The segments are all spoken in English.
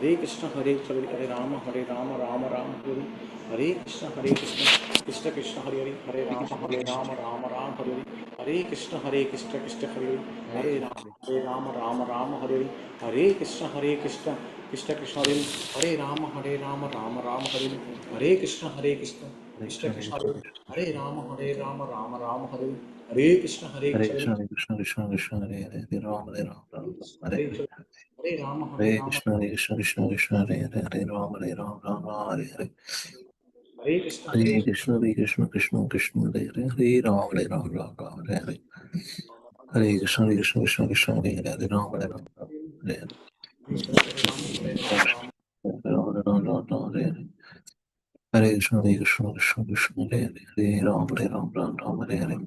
Hare Krishna, Hare Rama, Rama Rama, Hare Krishna, Krishna Krishna, Hare Rama, Rama Rama, Hare Krishna, Krishna Krishna, Hare Rama, Rama, Hare Krishna, Krishna Krishna, Hare Rama, Rama Rama, Hare Krishna, Krishna Krishna, Hare Rama, Rama Rama, Hare Krishna, Hare Krishna, Hare Krishna, Krishna Krishna, Hare Hare, Hare Rama, Hare Hare. Hare Rama, Hare Rama, Krishna, Hare Krishna, Krishna Krishna, Hare Hare, Hare Rama, Rama, Hare Hare. Hare Krishna, Hare Krishna, Hare Krishna, Krishna Krishna, Hare Hare, Hare Rama, Hare Hare. Hare Krishna, Hare Krishna, Krishna Krishna, Hare Hare, Hare Rama, Hare Hare. Hare Krishna, Hare Krishna, Krishna Krishna, Hare Hare, Hare Rama, Hare Hare.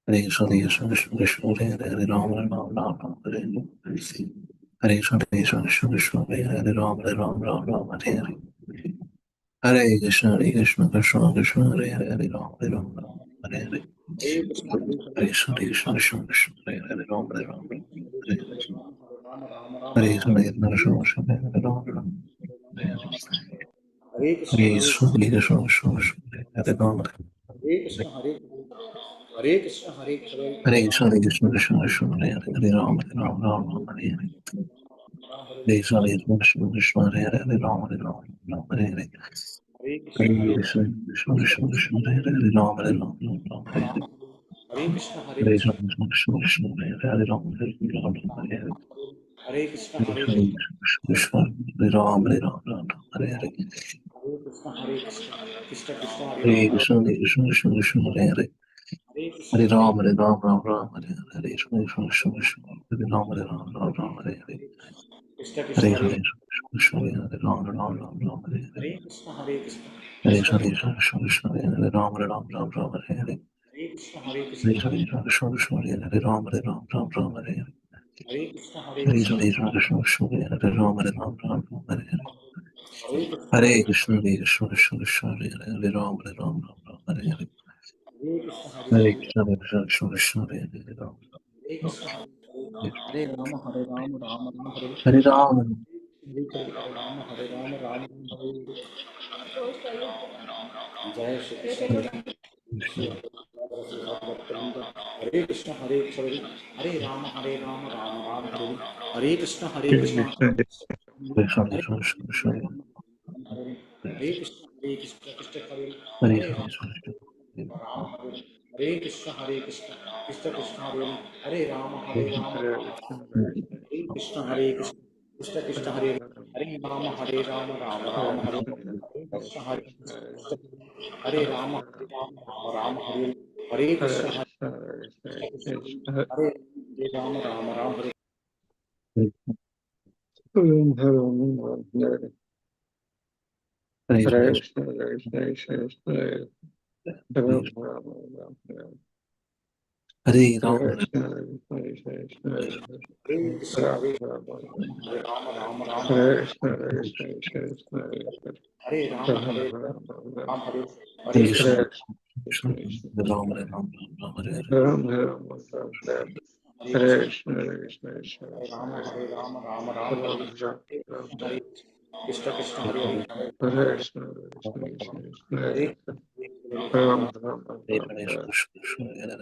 Hare Krishna, Hare Krishna, Krishna Krishna, Hare Hare, Hare Rama, Hare Hare. Hare Krishna, Hare Krishna, Krishna Krishna, Hare Hare, Hare Rama, Hare Hare. Hare Krishna, Hare Krishna, Krishna Krishna, Hare Hare, Hare Rama, Hare Hare. Hare Krishna, Hare Krishna, Krishna Krishna, Hare Hare, Hare Rama, Hare Hare. Hare Krishna, Hare Krishna, Krishna Krishna, Hare Hare, Rama, Hare Hare. Hare Hare Krishna, Krishna, Hare Krishna, Krishna Krishna, Hare Hare, Rama, Hare Hare Krishna, Hare Krishna, Hare Hare Krishna, Hare Krishna, Krishna Krishna, Hare Hare, Hare Rama, Hare Hare. Hare Krishna, Hare Krishna, Krishna Hare Hare, Hare Rama, Hare Hare. Hare Krishna, Krishna Krishna, Krishna Hare Hare, Hare Rama, Hare Hare. Hare Krishna, Hare Hare Krishna, Krishna, Krishna Krishna, Hare Hare, Hare Rama, Hare Hare. Hare Krishna, Hare Hare Krishna, Krishna, Krishna Hare Rama, Hare Hare. Hare Krishna, Hare Krishna, Krishna Krishna, Hare Hare Rama, Krishna, Krishna Krishna, Krishna Hare Hare. Hare Krishna, Hare Hare Rama, Hare Rama, Hare Hare. Hare Krishna, Krishna Krishna, Hare Rama, Hare Hare. Krishna Krishna, Hare Hare Krishna, Krishna Hare Rama, Hare Hare. Hare Krishna, Hare Krishna, Hare Krishna Krishna, Krishna, Krishna Krishna, Hare Rama, Hare Hare. Hare Krishna, Hare Hare Krishna, Krishna, Krishna Krishna, Hare Rama, Hare Hare. Hare Krishna, Hare Hare Krishna, Krishna, Krishna Krishna, Hare Rama, Hare Hare. Hare Krishna, Hare Hare Krishna, Hare Krishna, Krishna Krishna, Hare Rama, Hare Hare. Krishna, Hare Krishna, Hare Krishna, Krishna Krishna, Hare Rama. Hare Krishna, Hare Rama, Hare Rama, Rama Rama, Hare Hare Rama. Hare Rama, Hare Rama, Rama Hare Jai Shri Krishna. Hare Krishna, Hare Krishna, Hare Rama, Rama Rama, Hare Krishna, Hare Krishna, Krishna, Hare Krishna, Krishna Krishna, Hare Krishna, Hare Krishna, Krishna Hare Hare Hare Rama, Krishna. Hare Krishna, Hare Krishna, Krishna Krishna, Hare Rama, Rama, Hare Krishna, Hare Krishna, Krishna Krishna, Hare Rama, Rama Rama, Hare Krishna, Hare Krishna, Hare Rama, Rama, Hare Krishna, Hare Krishna, Hare Rama, Rama, Hare Hare Rama. Hare Krishna, Hare Rama, Rama, Hare Rama, Rama, Hare Hare Krishna, Krishna, Krishna Rama, Hare Hare. Hare Krishna, Hare Rama, Rama, Hare Krishna, Krishna, Hare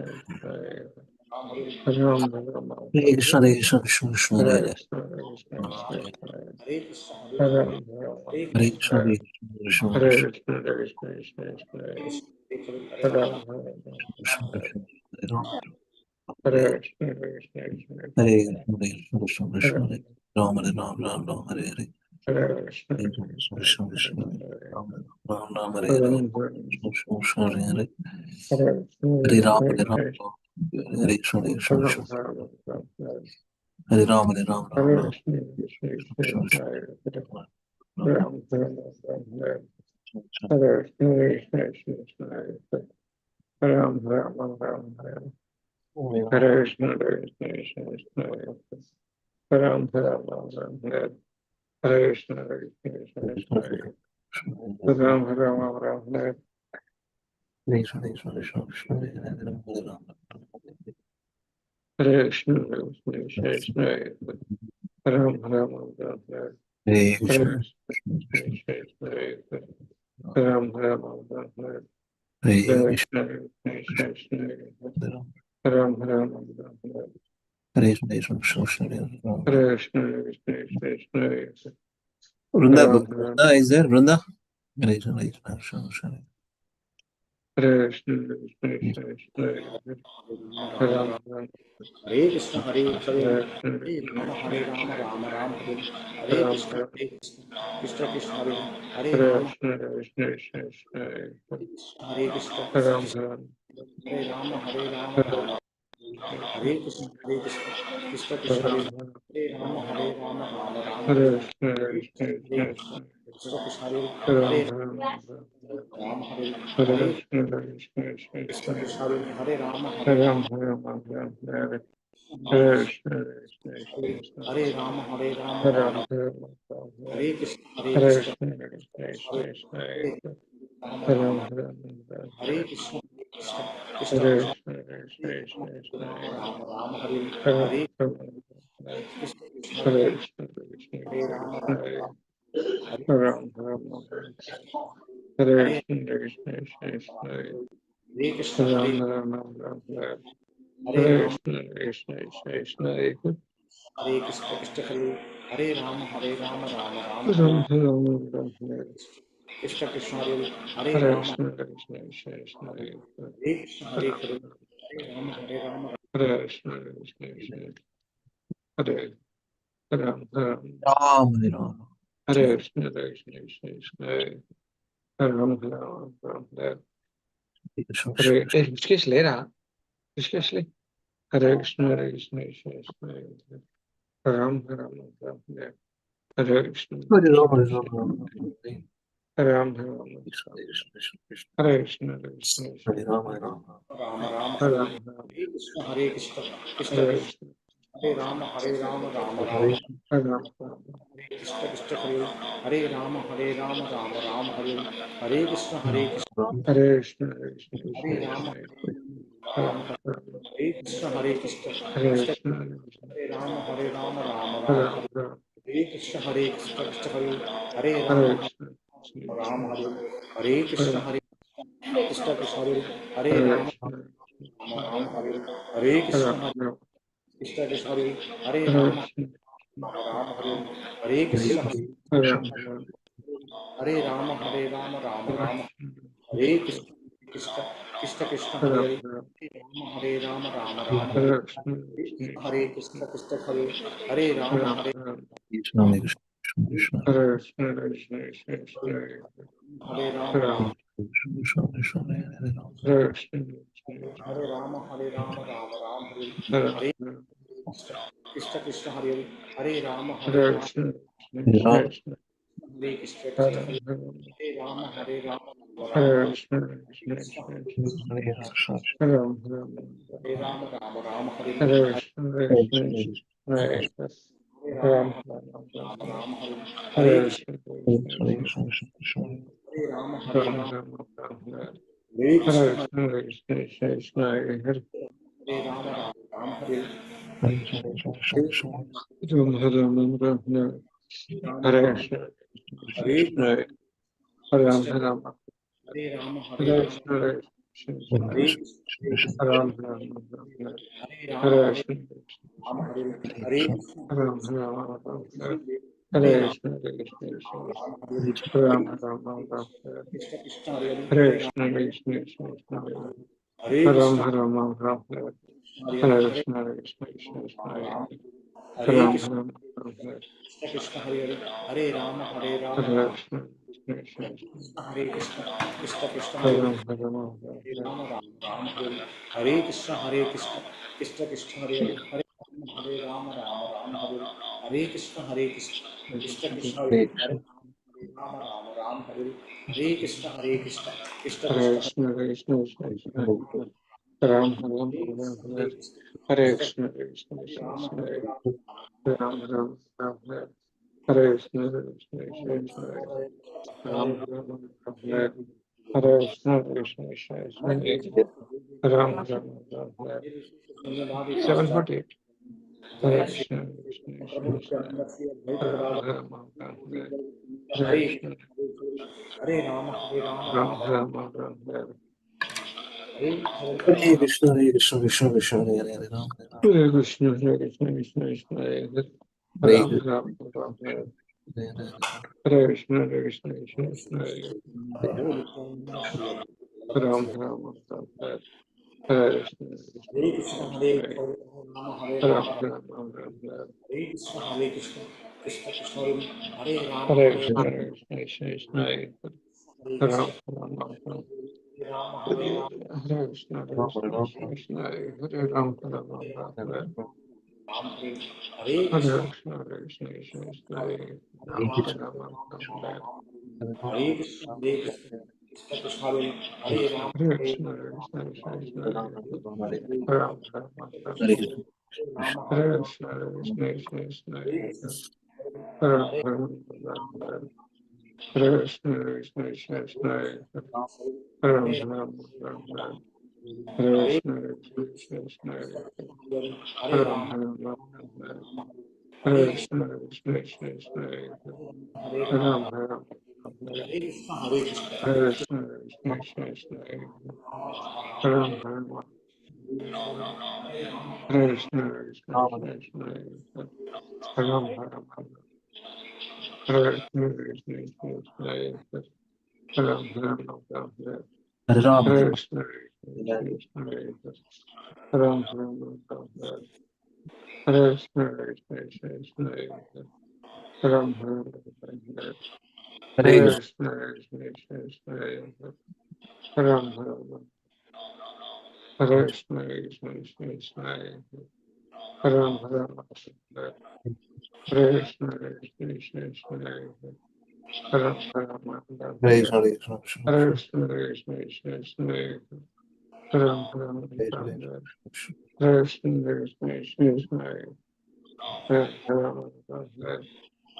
Rama, Hare Hare Krishna, Krishna Rama, Hare Krishna, Krishna Krishna, Hare Hare Krishna, Hare Hare Krishna, Krishna, Krishna Krishna, Krishna Krishna, Hare Rama, Hare Krishna, Krishna Rama, Hare Hare. Hare Krishna, Krishna Rama, Hare Hare. Krishna Krishna, Hare Hare. Hare Rama, Hare Rama, Hare Krishna, Krishna Hare Rama, Hare Rama, Krishna Krishna, Ram Ram Ram Hare Hare Krishna. Krishna Ram Ram Ram Hare Hare Krishna. Krishna Ram Ram Ram Hare Krishna. Hare Krishna Krishna Vrinda, Ram Ram Vrinda is there? Vrinda? Hare Krishna. Hare Krishna Krishna Ram Ram Hare Krishna, Hare Hare, Hare Hare Rama, Hare Rama, Rama Rama, Hare Hare Ram Krishna, Ram Hare Krishna, Krishna Krishna, Hare Hare Hare Rama, Krishna Hare Krishna, Ram Krishna Ram Hare Rama, Hare Rama, Hare Rama Hare Krishna, Hare Krishna, Krishna Krishna, Hare Ram Hare Rama, Hare Rama, Rama Rama, Hare Hare Hare Krishna, Hare Krishna, Krishna Krishna Krishna, Hare Ram Hare Ram Rama, Hare Hare Hare Krishna, Krishna Krishna Hare Hare Rama, Hare Ram Rama, Ram Hare Hare Krishna Hare Rama, Hare Rama, Ram Rama Ram Hare Krishna, Hare Hare Krishna, Krishna Hare Krishna Rama, Ram Rama Ram Hare Krishna, Krishna Krishna, Hare Krishna Krishna Krishna Rama, Rama Rama Hare Ram Hare Ram Krishna, Krishna Hare Hare Krishna Hare Rama, Krishna Rama Hare Ram Ram Hare Hare Krishna Krishna Hare Krishna, Hare Ram Ram Ram Hare Hare Rama, Krishna Krishna Hare Krishna, Krishna Hare Hare Rama, Hare Rama, Rama Rama Hare Ram Ram Krishna, Krishna Hare Hare Hare Rama, Krishna Krishna Hare Krishna, Hare Hare Hare Rama, Hare Rama, Hare Krishna Hare Ram Ram Ram, Hare Ram. Hare Krishna Krishna Ram Ram Krishna, Hare Krishna Lera Krishna Hare Krishna Krishna Ram Ram Hare Krishna Hare Ram, Hare Krishna Ram. Ram Hare Krishna Hare Ram, Hare Ram. Rama Rama Hare Ram Hare Krishna, Hare Krishna, Krishna Hare Krishna Hare Rama, Hare Rama, Rama Rama Hare Ram Hare Krishna, Krishna Hare Hare Rama, Hare Rama, Rama Rama Hare Hare Krishna, Hare Krishna Ram, Hare Krishna Hare Rama, Rama Ram Hare Krishna, Hare Krishna, Hare Krishna Krishna Hare Rama, Hare Rama, Rama Rama Ram Hare Krishna, Hare Krishna, Krishna Hare Hare Hare Rama, Krishna Rama Hare Hare Krishna, Hare Krishna, Krishna Hare Hare Hare Rama, Krishna Rama Hare Hare Krishna, Hare Ram Krishna, Krishna Hare Hare Hare Rama, Krishna Rama Hare Hare Hare Krishna, Ram Hare Rama, Hare Rama, Rama Hare Rama Hare Krishna, Krishna Krishna, Krishna Hare Hare Ram Hare Rama, Rama Rama Hare Hare Krishna Hare Krishna, Krishna Hare Hare Rama, Ram Hare Krishna, Hare Krishna, Hare Krishna Hare Rama, Ram Rama Krishna, Krishna, Hare Ram. Hare Krishna Hare Rama, Hare Rama, Rama Rama Hare Ram Hare Krishna, Krishna Hare Hare Rama, Hare Hare Rama Krishna Hare Ram, Hare Krishna, Krishna Hare Hare Hare Rama, Hare Rama, Rama Hare Hare Krishna Krishna, Hare Hare Krishna, Ram Hare Rama, Rama Rama Hare Hare Hare Krishna Ram Rama Hare Hare Hare Krishna, Krishna Hare Rama, Hare Ram Rama Hare Hare Krishna, Hare Hare Krishna Hare Rama, Rama Rama Hare Hare Ram Hare Rama, Hare Rama Hare Krishna Ram Krishna, Hare Hare Rama, Hare Hare Rama Krishna Hare Krishna, Hare Krishna, Ram Hare Rama, Hare Hare Rama Hare Hare Krishna, Ram Hare Hare Rama, Rama Hare Ram Krishna, Krishna Hare Hare Hare Rama, Hare Ram Krishna, Ram Hare Hare Hare Rama, Hare Ram Krishna, Krishna Krishna Hare Hare Rama, Hare Rama, Rama Hare Krishna, Krishna Krishna Hare Hare Rama, Rama Rama Hare Hare Krishna, Hare Krishna, Krishna Krishna Hare Hare Hare Rama, Rama Rama Hare Hare Krishna, Hare Krishna, Krishna Krishna Hare Hare Hare Krishna, Rama, Rama Rama Hare Hare Krishna, Hare Krishna, Krishna Hare Krishna Hare Krishna, Krishna Krishna, Ram Ram Ram Krishna, Hare Krishna Krishna, Krishna Hare Rama, Krishna, Hare Rama, Ram Ram Ram Hare Krishna, Krishna Krishna, Ram Hare Ram Ram Hare Krishna, Krishna Krishna, Ram Ram Ram 748. Hare Krishna, Krishna Krishna Krishna, Ram Rama Hare, Hare Krishna, Hare Rama, Hare Rama, Ram Rama Rama Hare, Hare Krishna, Hare Krishna, Krishna Krishna, Hare Hare, Hare Ram, Hare Ram, Hare Krishna, Hare Krishna, Krishna Krishna, Hare Hare, Hare Ram Krishna, Rama Hare, Hare Hare, Hare Krishna, Hare Krishna, Krishna Krishna, Hare Ram Rama Hare, Hare Krishna, Krishna Hare Krishna, Krishna, Krishna Hare Hare, Rama, Hare Ram Rama, Rama Hare, Hare Krishna, Hare Krishna, Krishna Krishna, Hare Rama, Hare Hare Krishna, Rama, Hare Krishna, Krishna Krishna, Hare Hare Ram Krishna, Rama Hare, Hare Rama, Hare Hare Rama, Krishna, Hare Ram, Krishna, Hare Ram, Krishna Krishna, Hare Ram Rama Hare Hare, Ram, Ram Hare, Hare Hare Krishna, Krishna, Hare Krishna, Krishna Krishna, Hare Hare Ram Krishna, Rama Hare, Hare Ram, Hare Krishna, Hare Krishna, Krishna Krishna, Hare Rama, Hare Hare Krishna, Hare Krishna, Krishna Krishna, Hare Ram, Hare Hare Ram, Hare Hare, Ram Rama Hare Hare, Krishna, Krishna, Rama, Hare Hare Rama, Krishna, Hare Krishna, Krishna Krishna, Hare Hare Krishna, Ram Rama Hare Krishna, Krishna Krishna, Krishna Ram Rama Hare Hare Krishna, Krishna Krishna, Krishna Hare Ram Rama, Rama Hare Hare Krishna, Krishna, Krishna Krishna, Krishna Hare Rama, Ram Rama Hare Krishna, Hare Krishna, Hare Krishna, Krishna Krishna, Krishna Ram Rama Hare Krishna, Krishna Krishna, Krishna Ram Rama Hare Krishna, Krishna Krishna, Krishna Ram Rama Hare Ram, Hare Hare Ram, Krishna, Hare Krishna Hare, Krishna, Ram Rama Hare Krishna, Krishna Krishna, Krishna Ram Rama Hare Hare Krishna, Krishna, Krishna Krishna, Krishna Ram Rama Hare Krishna, Krishna Krishna, Ram Rama Hare Krishna, Krishna Krishna, Ram Rama Hare Krishna,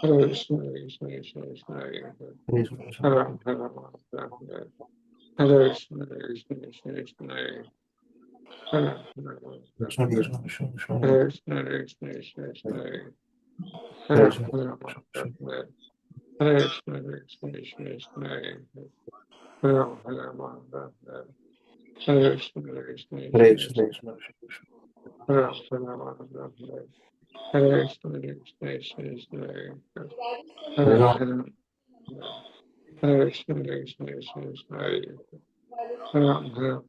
Hare Krishna, Krishna Hare Krishna, Krishna, Krishna Krishna, Ram Rama Hare Hare, Hare Krishna, Krishna Krishna, Ram Rama Hare Krishna, Krishna Krishna, Hare Krishna, Ram Rama Hare Krishna, Krishna Krishna, Ram Krishna Rama Krishna, Krishna Krishna, Hare Krishna, Krishna Krishna, Hare Ram Krishna, Krishna Rama Hare Krishna, Krishna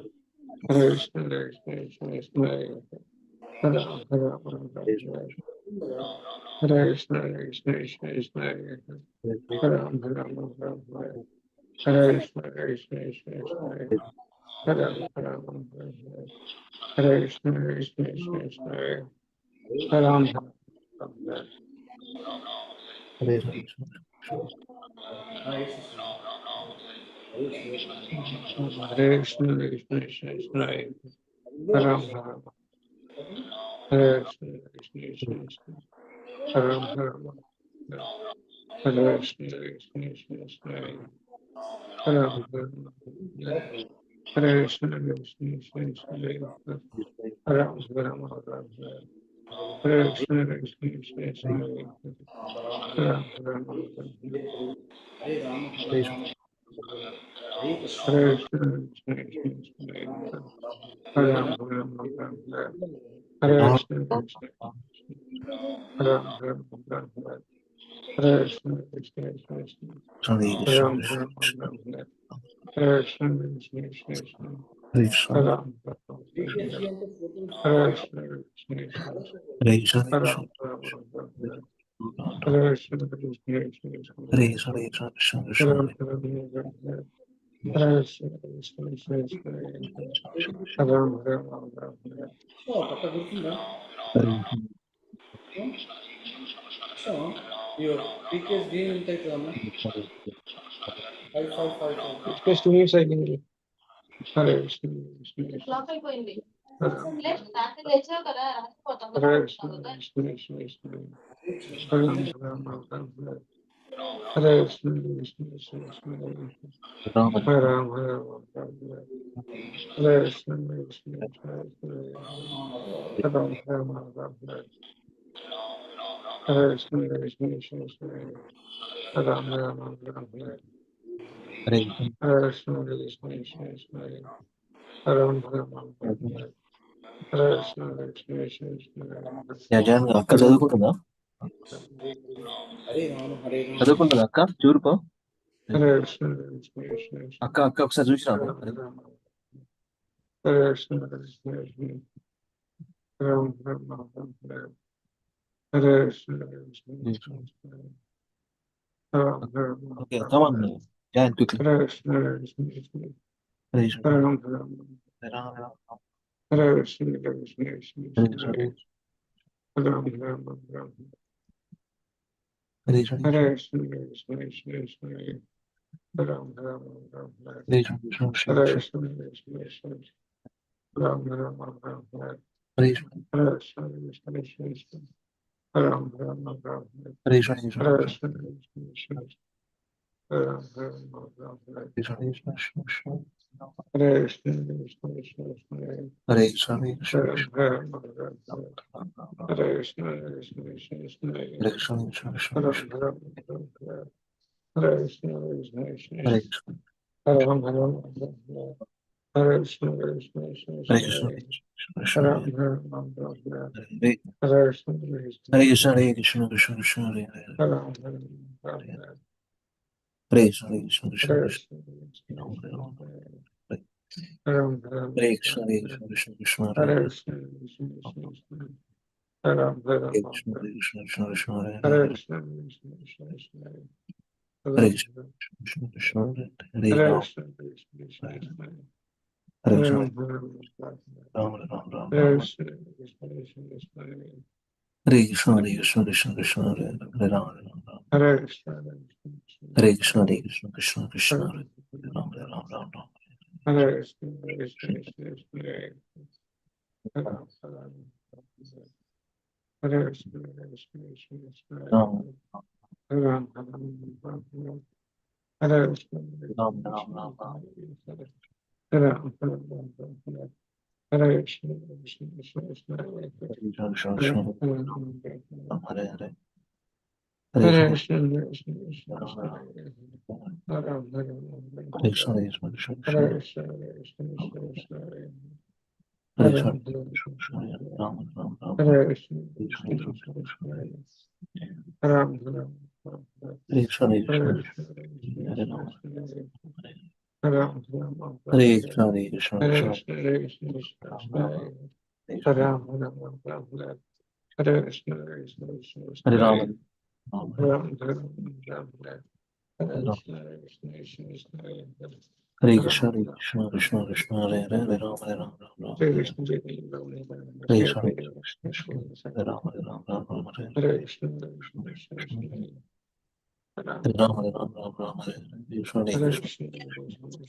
Krishna, Ram Rama Hare Krishna, Krishna Hare Krishna, Krishna, Krishna Krishna, Ram Rama Hare Krishna, Krishna Krishna, Hare Ram Ram, Rama Hare Krishna, Krishna Krishna, Ram Rama Hare Krishna, Hare Krishna, Krishna Krishna, Ram Rama Hare Krishna, Krishna Krishna, Hare Ram Rama Hare Krishna, Krishna Krishna, Ram Rama Hare Krishna, Krishna Krishna, Ram Rama Hare Krishna, Hare Krishna, Krishna Krishna, Ram Rama Hare Krishna, Krishna Krishna, Ram Rama Hare Krishna, Krishna Krishna, Ram Rama Hare Krishna, Krishna Krishna, Ram Rama Hare Krishna, Krishna Krishna, Ram Rama Hare Rama, Hare Hare Rama, Hare Krishna, Hare Hare Krishna, Krishna Krishna, Hare Ram Rama Hare Ram, Krishna, Krishna Ram Rama Hare Krishna, Krishna Krishna, Hare Krishna, Ram Rama Hare Krishna, Krishna Krishna, Hare Krishna, Ram Rama Hare Krishna, Krishna Krishna, Hare Krishna, Hare Ram Krishna, Rama Hare Krishna, Krishna Krishna, Hare Krishna, Hare Krishna, Krishna Krishna, Ram Rama Hare Krishna, Krishna Krishna, Ram Rama పక్క గుర్తుందా your PKS game ఎంత అవుతుందమ్మా 5555 Just 2 minutes I can do. Hare Krishna, Krishna Krishna, Clock అయిపోయింది. Ram రాత్రి లేచావు కదా రాత్రి Hare Krishna, Krishna Krishna, Ram Rama Hare Krishna, Krishna Krishna, Krishna Ram Hare Ram, Hare Ram, Hare Krishna, Krishna Krishna, Hare Ram, Hare Ram, Hare Krishna, Krishna Krishna, Hare Ram, Hare Ram, Hare Hare Krishna, Krishna Krishna, Hare Ram, Hare Ram, Hare Krishna, Krishna Krishna, Yajan అక్క Hare Ram, చదువుకుంటుందా Hare Rama, Hare Rama. చదువుకుంటుందా అక్క చూరుకో Hare Krishna, Krishna Krishna, అక్క అక్క ఒకసారి చూసి Hare రాదు Ram, Hare Krishna, Krishna Krishna, Hare Ram, Hare Krishna, Krishna Krishna, Hare Ram, okay come on join quickly Hare Krishna, Krishna Krishna, Hare Hare Krishna Ram, Hare Krishna, Krishna Hare Krishna, Krishna Hare Ram, Hare Krishna Hare Krishna, Krishna Krishna, Hare Ram, Hare Hare Krishna Krishna, Krishna Krishna, Hare Ram, Hare Hare Krishna Krishna, Krishna Krishna, Hare Ram, Hare Krishna Hare Krishna, Krishna Krishna, Hare Ram, Hare Krishna, Krishna Krishna, Hare Krishna Hare Ram, Hare Krishna, Krishna Krishna, Hare Krishna Hare Ram, Hare Krishna, Krishna Krishna, Hare Krishna Hare Ram, Hare Krishna, Krishna Hare Krishna, Krishna Hare Ram, Hare Krishna, Hare Krishna Hare Krishna Krishna Krishna Hare Hare Hare Ram, Hare Krishna Hare Krishna Krishna Hare Krishna Krishna, Hare Krishna Hare Krishna Krishna Krishna Hare Hare Hare Krishna, Hare Ram, Hare Hare Krishna Hare Krishna Krishna Krishna Hare Hare Hare Hare Krishna, Hare Krishna Krishna Krishna Hare Hare Hare Rama Krishna, Hare Hare Krishna Ram, Rama Rama Rama Hare Rama Krishna, Hare Krishna Hare Krishna Krishna Krishna Hare Hare Rama Rama Rama Hare Krishna, Hare Krishna Hare Krishna Krishna Krishna Hare Rama Rama Rama Rama Hare Krishna, Hare Krishna, Rama Hare Ram, Hare Krishna, Rama Rama Rama Rama Hare Ram, Hare Krishna, Hare Krishna Krishna Krishna Rama Hare Hare Hare Hare Krishna Krishna, Rama Rama Hare Ram, Hare Krishna Hare Krishna Krishna Krishna Hare Krishna, Hare Hare Krishna Ram, Krishna Krishna Rama Rama Rama Hare Krishna, Hare Krishna Krishna Krishna Hare Ram, Hare Krishna Hare Hare Krishna Krishna, Hare Rama Hare Ram, Hare Krishna Hare Krishna Hare Krishna Krishna, Rama Rama Hare Ram, Hare Krishna, Hare Rama Rama Hare Ram, Hare Rama Krishna, Hare Krishna Hare Krishna Krishna Krishna Hare Hare Hare Rama Hare Rama Rama Rama Hare Hare Krishna, Hare Krishna Hare Krishna Krishna Hare Rama Hare Rama Rama Rama Hare Hare Hare Krishna Krishna, Krishna Krishna Hare Hare Rama Hare Rama Rama Rama Hare Hare Krishna Hare Krishna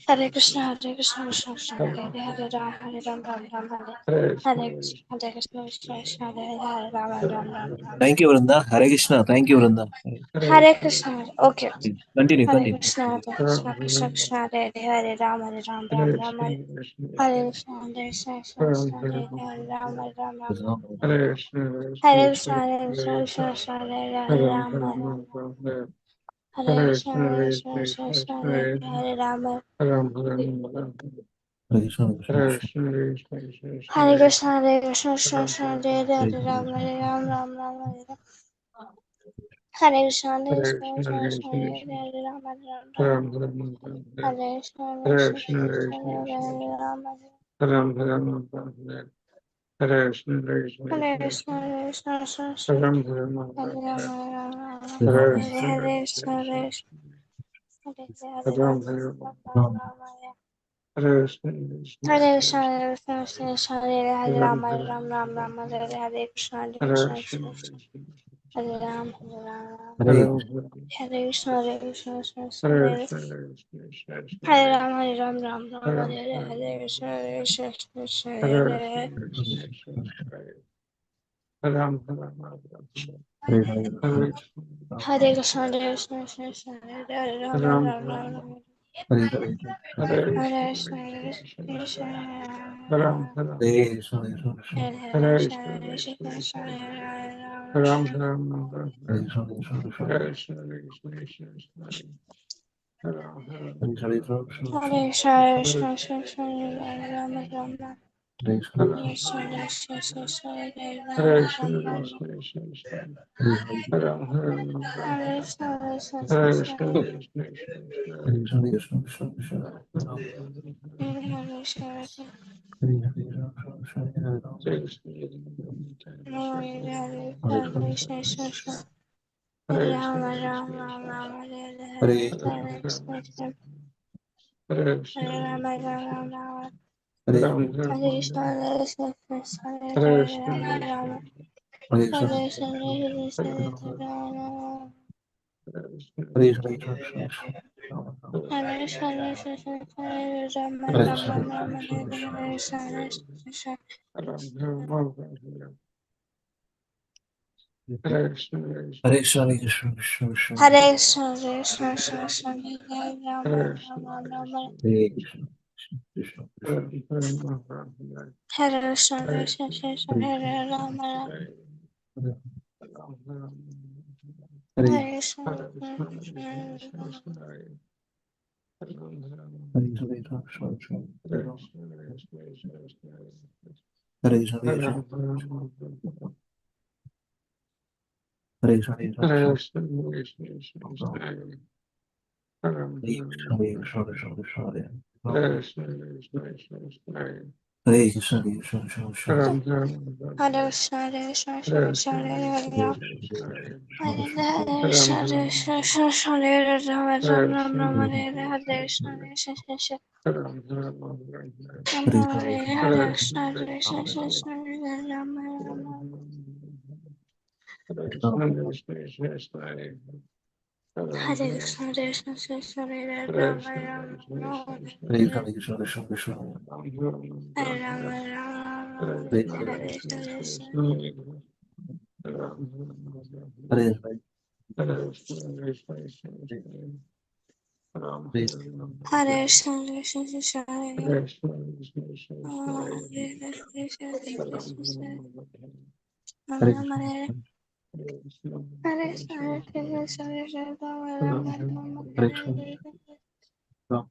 Hare Krishna, Hare Krishna, Krishna Krishna, Hare Hare, Hare Ram, Ram Ram, Hare Krishna, Hare Krishna, Krishna Krishna, Hare Hare, Ram Ram Ram Ram. Thank you Vrinda Hare Krishna thank you Vrinda Hare Krishna, okay. Continue Hare continue Krishna, Hare Krishna, Krishna Krishna, Hare Hare, Ram Ram Ram Ram, Hare Krishna, Hare Krishna, Krishna Krishna, Hare Hare, Ram Ram Ram. Hare Krishna, Hare Krishna, Krishna Krishna, Hare Hare, Ram Ram Ram. Hare Krishna, Hare Krishna, Krishna Krishna, Hare Hare, Ram. Hare Krishna Hare Krishna Hare Krishna, Hare Krishna, Krishna Krishna, Hare Hare, Ram Ram Ram Ram, Hare Hare Krishna, Hare Krishna, Krishna Krishna, Hare Hare, Ram Ram Ram. Hare Krishna, Hare Krishna, Krishna Krishna, Hare Hare, Ram Ram. Hare Krishna, Hare Krishna, Hare Krishna, Krishna Krishna, Hare Hare Ram Ram Ram. Hare Hare Hare Krishna, Hare Krishna, Hare Hare, Ram Ram Ram, Hare Hare Krishna, Hare Krishna, Hare Krishna, Krishna Krishna, Hare Hare, Ram Ram Ram Ram, Hare Hare Krishna, Hare Krishna, Krishna Krishna, Hare Ram, Hare Ram, Hare Hare Krishna, Hare Krishna, Krishna Krishna, Hare Hare Ram, Hare Ram, Ram Ram, Hare Hare Krishna, Hare Krishna, Krishna Krishna, Hare Hare. Hare Hare Hare Krishna, Hare Krishna, Krishna Krishna, Hare Rama, Ram Rama Ram Rama, Hare Hare Hare Krishna Krishna, Hare Krishna Krishna, Ram Ram Hare Krishna, Hare Hare Krishna, Krishna Hare Krishna Krishna, Krishna Hare Ram Rama, Ram Hare Krishna, Krishna Hare Krishna Krishna Krishna Ram Ram Hare Krishna, Hare Krishna, Krishna Krishna, Hare Rama, Rama, Hare Krishna, Hare Krishna, Krishna Krishna, Hare Hare Rama, Krishna Rama, Krishna Krishna Hare Ram Ram Hare Krishna, Krishna Hare Krishna, Krishna Krishna Krishna Krishna, Krishna, Hare Krishna, Jai Krishna Hare Krishna, Krishna Hare Rama, Krishna Rama, Rama, Hare Hare Hare, Krishna, Hare Krishna, Hare Hare Krishna Rama, Rama, Rama, Hare Ram Hare Ram Krishna, Krishna Krishna, Hare Hare Krishna Rama, Hare Rama, Hare Hare Krishna, Krishna, Krishna Krishna, Rama, Hare Krishna, Hare Krishna, Krishna Krishna, Hare Rama, Hare Rama, Krishna, Rama, Hare Krishna, Krishna Hare Krishna, Krishna, Hare Krishna, Krishna Krishna, Hare Rama, Rama, Rama, Hare Krishna, Krishna, Hare Krishna, Krishna Krishna, Hare Rama, Rama, Hare Hare Krishna, Krishna Hare Krishna, Krishna Krishna, Hare Rama, Hare Krishna, Krishna Krishna, Hare Rama, Rama, Rama, Hare Krishna, Krishna Krishna, Hare Krishna, Krishna Krishna, Hare Rama, Rama, Hare Krishna, Krishna Krishna, Hare Rama, Rama, Rama, Hare Rama, Rama, Hare Krishna, Hare Krishna, Krishna Krishna, Hare Rama, Hare Krishna, Rama,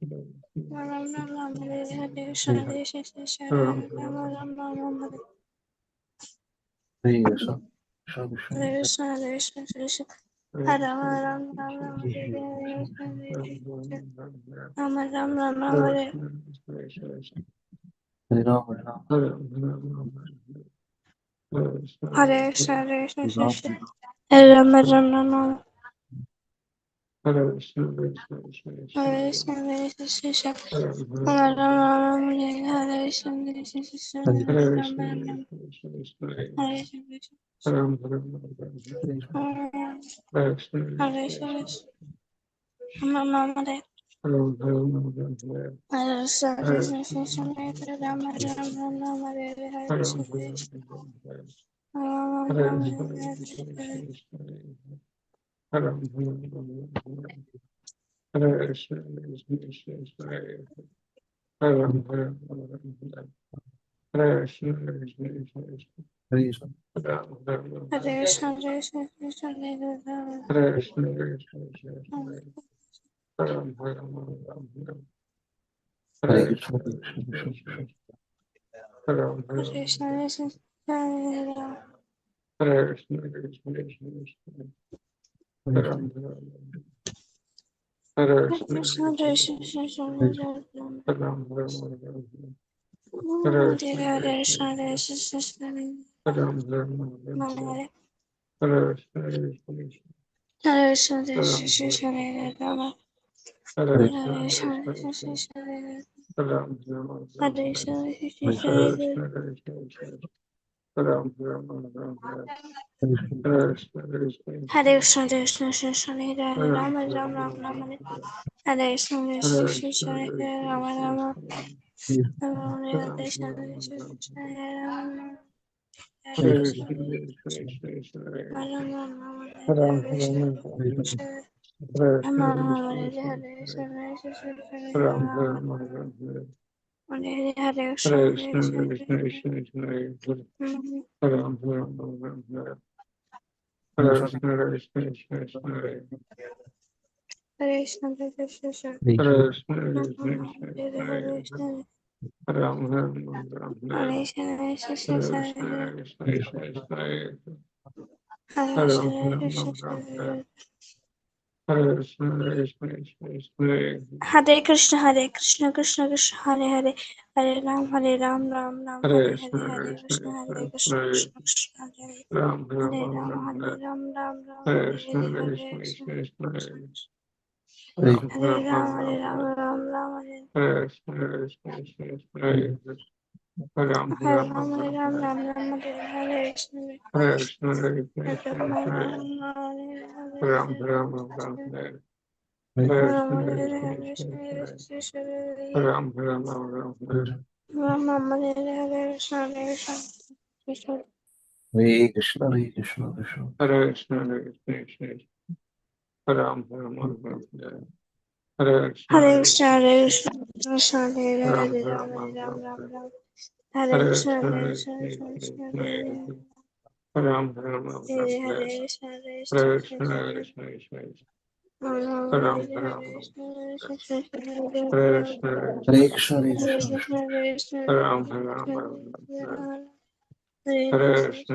Rama, Hare Hare Krishna, Krishna Krishna, Rama, Rama, Rama, Hare Rama, Rama, Hare Krishna, Krishna Krishna, Rama, Rama, Rama, Hare Krishna, Krishna Krishna, Hare Rama, Rama, Rama, Hare Krishna, Rama, Rama, Rama, Hare Hare Krishna, Krishna Krishna, Hare Rama, Rama, Rama, Hare Krishna, Krishna Krishna, Rama, Rama, Rama, Hare Krishna, Krishna Krishna, Hare Rama, Rama, Hare Krishna, Hare Krishna, Rama, Rama, Hare Krishna, Krishna Krishna, Hare Rama, Rama, Rama, Hare Krishna, Rama, Rama, Hare Krishna, Hare Krishna, Krishna Krishna, Hare Rama, Hare Krishna, Krishna Krishna, Hare Rama, Hare Krishna, Krishna Krishna, Hare Rama, Hare Krishna, Krishna Krishna, Hare Rama, Hare Krishna, Krishna Krishna, Hare Rama, Hare Krishna, Krishna Krishna, Hare Hare Krishna, Krishna Krishna, Hare Krishna, Krishna Krishna, Hare Rama, Rama, Rama, Hare Krishna, Krishna Krishna, Hare Rama, Rama, Hare Krishna, Krishna Krishna, Hare Rama, Hare Krishna, Krishna Krishna, Hare Hare Hare Krishna, Hare Krishna, Krishna Krishna, Hare Ram, Hare Ram, Hare Ram, Hare Krishna, Krishna Krishna, Hare Ram, Hare Ram, Hare Ram, Hare Krishna, Krishna Krishna, Hare Krishna Krishna Hare Krishna, Krishna Krishna, Hare Ram, Hare Ram, Hare Ram, Hare Krishna, Krishna Krishna, Hare Ram, Hare Ram, Hare Ram, Hare Krishna, Krishna Krishna, Hare Krishna, Hare Krishna, Krishna Krishna, Hare Hare, Hare Ram, Ram, Ram, Hare Hare Krishna, Hare, Hare Krishna Krishna, Hare Krishna, Krishna, Krishna Krishna, Hare Ram, Hare Hare, Ram, Ram, Hare Ram, Hare Hare Krishna, Hare, Krishna Hare Krishna, Krishna, Ram, Hare Hare Ram, Ram, Hare Hare Krishna, Krishna Krishna, Ram, Hare Hare Ram, Ram, Hare Krishna, Hare Krishna, Hare Krishna Ram, Krishna, Hare Ram, Hare, Hare Ram, Hare Krishna, Krishna Krishna, Ram, Hare Ram, Ram, Hare Krishna, Hare Krishna, Krishna Krishna, Ram, Hare Ram, Hare Krishna, Hare Krishna, Hare Krishna, Krishna Hare Ram, Hare, Hare Ram, Ram, Ram, Ram, Hare Hare Krishna, Krishna, Hare Krishna, Krishna Krishna Krishna, Hare Ram, Hare Ram, Hare, Hare Krishna, Hare Krishna, Hare Krishna, Krishna Krishna Krishna, Ram,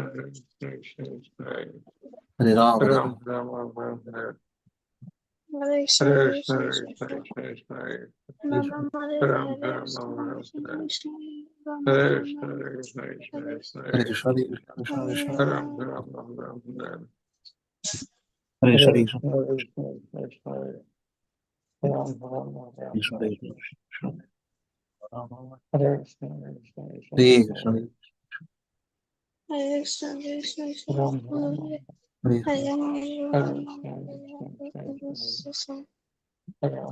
Ram, Hare Hare Hare Ram, Krishna, Hare Krishna, Krishna Hare Hare Krishna, Hare Krishna Krishna, Hare Krishna, Ram, Hare Hare Ram, Krishna, Hare Hare Hare Krishna, Krishna, Krishna Krishna, Hare Ram, Ram. Hare Ram, Hare Hare Krishna, Hare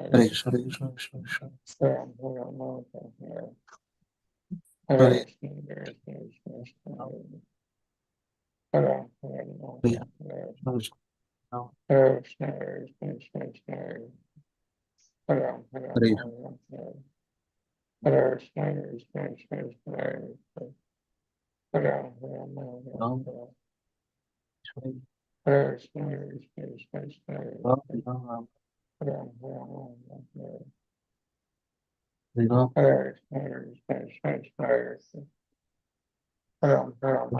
Hare Krishna, Krishna, Krishna Krishna, Ram, Hare Ram, Hare Hare Krishna, Ram, Krishna Hare Krishna, Ram, Hare Ram, Krishna, Hare Krishna Krishna, Hare Hare Hare Krishna, Hare Krishna, Krishna Ram, Hare Hare Ram, Hare Hare Krishna, Krishna, Krishna Krishna, Ram, Krishna, Hare Krishna, Krishna, Ram. Hare Krishna, Krishna Hare Krishna, Krishna, Hare Krishna, Hare Krishna, Ram, Hare Hare Hare, Krishna, Hare Krishna, Krishna Krishna, Ram, Hare Krishna, Krishna Krishna, Hare Krishna, Hare Krishna, Krishna Krishna, Ram, Hare Hare Krishna, Krishna Krishna, Ram, Krishna, Hare Krishna, Krishna Krishna, Ram, Hare Hare Krishna, Krishna Krishna, Ram, Ram,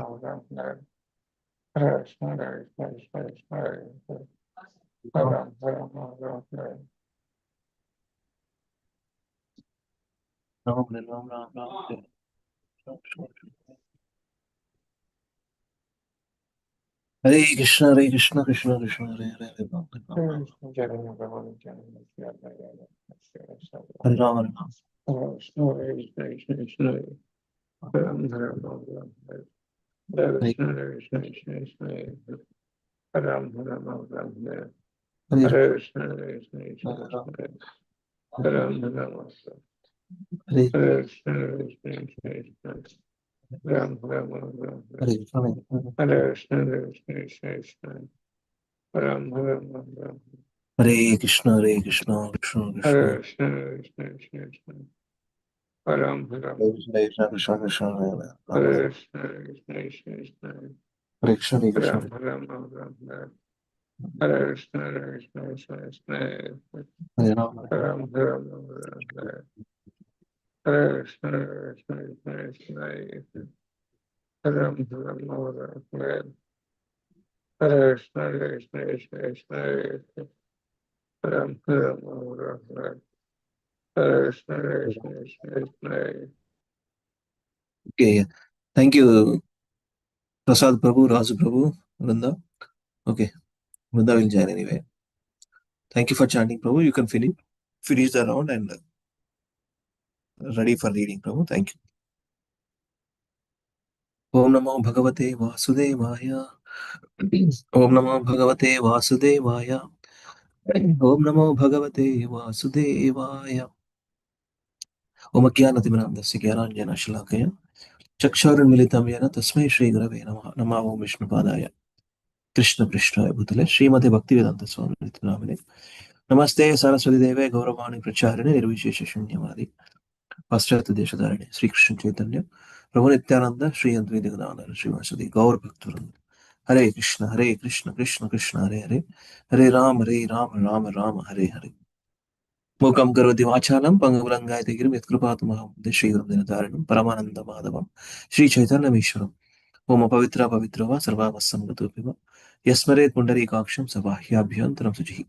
Hare Krishna, Krishna Krishna, Ram, Ram, Ram, Hare Ram, Hare Krishna, Krishna Krishna, Ram, Hare Krishna, Krishna Krishna, Ram. Ram, Ram, Hare Ram, Ram, Ram, Hare Ram. Hare Krishna, Hare Krishna, Krishna Krishna, Hare Hare, Hare Ram, Hare Ram, Ram. Hare Ram, Hare Ram. Hare Hare Hare Hare Krishna, Hare Krishna, Hare Krishna, Krishna Krishna. Hare Krishna, Krishna Krishna, Hare Hare, Ram, Hare Hare Krishna, Hare Krishna, Hare Krishna, Hare Krishna, Krishna Hare Ram, Hare Ram. Ram, Hare Krishna, Krishna Krishna, Ram, Hare Krishna, Krishna Krishna, Ram, Hare Krishna, Krishna Krishna. Okay, thank you, Prasad Prabhu, Raj Prabhu, Vrinda. Okay, Vrinda will join anyway. Thank you for chanting, Prabhu. You can finish the round and ready for reading, Prabhu. Thank you. Om Namo Bhagavate Vasudevaya. Om Namo Bhagavate Vasudevaya. Om Namo Bhagavate Vasudevaya. Om Jnanatimirandasya Jnananjana Shalakaya Chakshurunmilitam Yena Tasmai Shri Gurave Namaha. Namo Om Vishnupadaya Krishna Prishtaya Bhutale Srimati Bhaktivedanta Swami Nityanamine Namaste Saraswati Deve Gauravani Pracharine Nirvishesha Shunyavadi Paschat Deshadarine Sri Krishna Chaitanya Prabhu Nityananda Sri Advaita Gadadhara Sri Vasudeva Gaur Bhaktavranda Hare Krishna Krishna Krishna Hare Hare Hare Ram Ram Ram Hare Hare Mukam Karoti Vachalam Pangavrangayate Girim Yatkrupatumaham Shri Gurum Dinataranam Paramananda Madhavam Sri Chaitanya Mishram Om Pavitra Pavitrava Sarvavasam Gatupiva Yasmaret Pundari Kaksham Sabahya Sujihi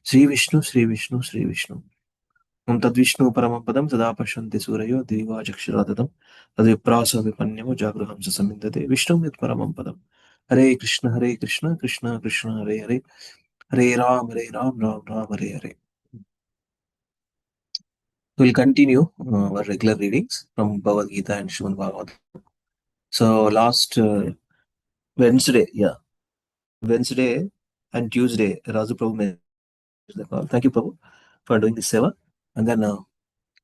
Sri Vishnu Sri Vishnu Sri Vishnu Om Tadvishnu Paramapadam Tada Pashanti Surayo Diva Jakshiradatam Tadviprasa Vipanyamo Jagraham Sasamindate Vishnu Yat Paramapadam Hare Krishna Krishna Krishna Hare Hare Hare Ram Ram Hare Hare. We'll continue our regular readings from Bhagavad Gita and Srimad Bhagavatam. So last Wednesday and Tuesday, Raju Prabhu made the call. Thank you, Prabhu, for doing this seva. And then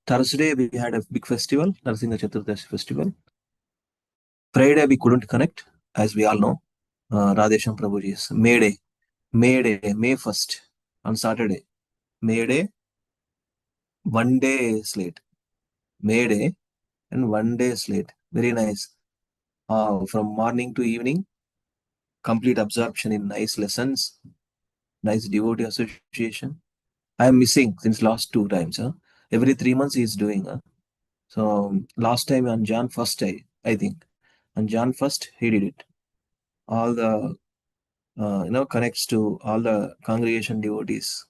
Thursday, we had a big festival, Narasimha Chaturdashi festival. Friday, we couldn't connect, as we all know. Radhesham Prabhuji's May Day, May 1st, on Saturday. May Day, 1 day slate. May Day and 1 day slate. Very nice. From morning to evening, complete absorption in nice lessons, nice devotee association. I am missing since last 2 times. Every 3 months he is doing. So last time on Jan 1st, I think. On Jan 1st, he did it. All the, connects to all the congregation devotees.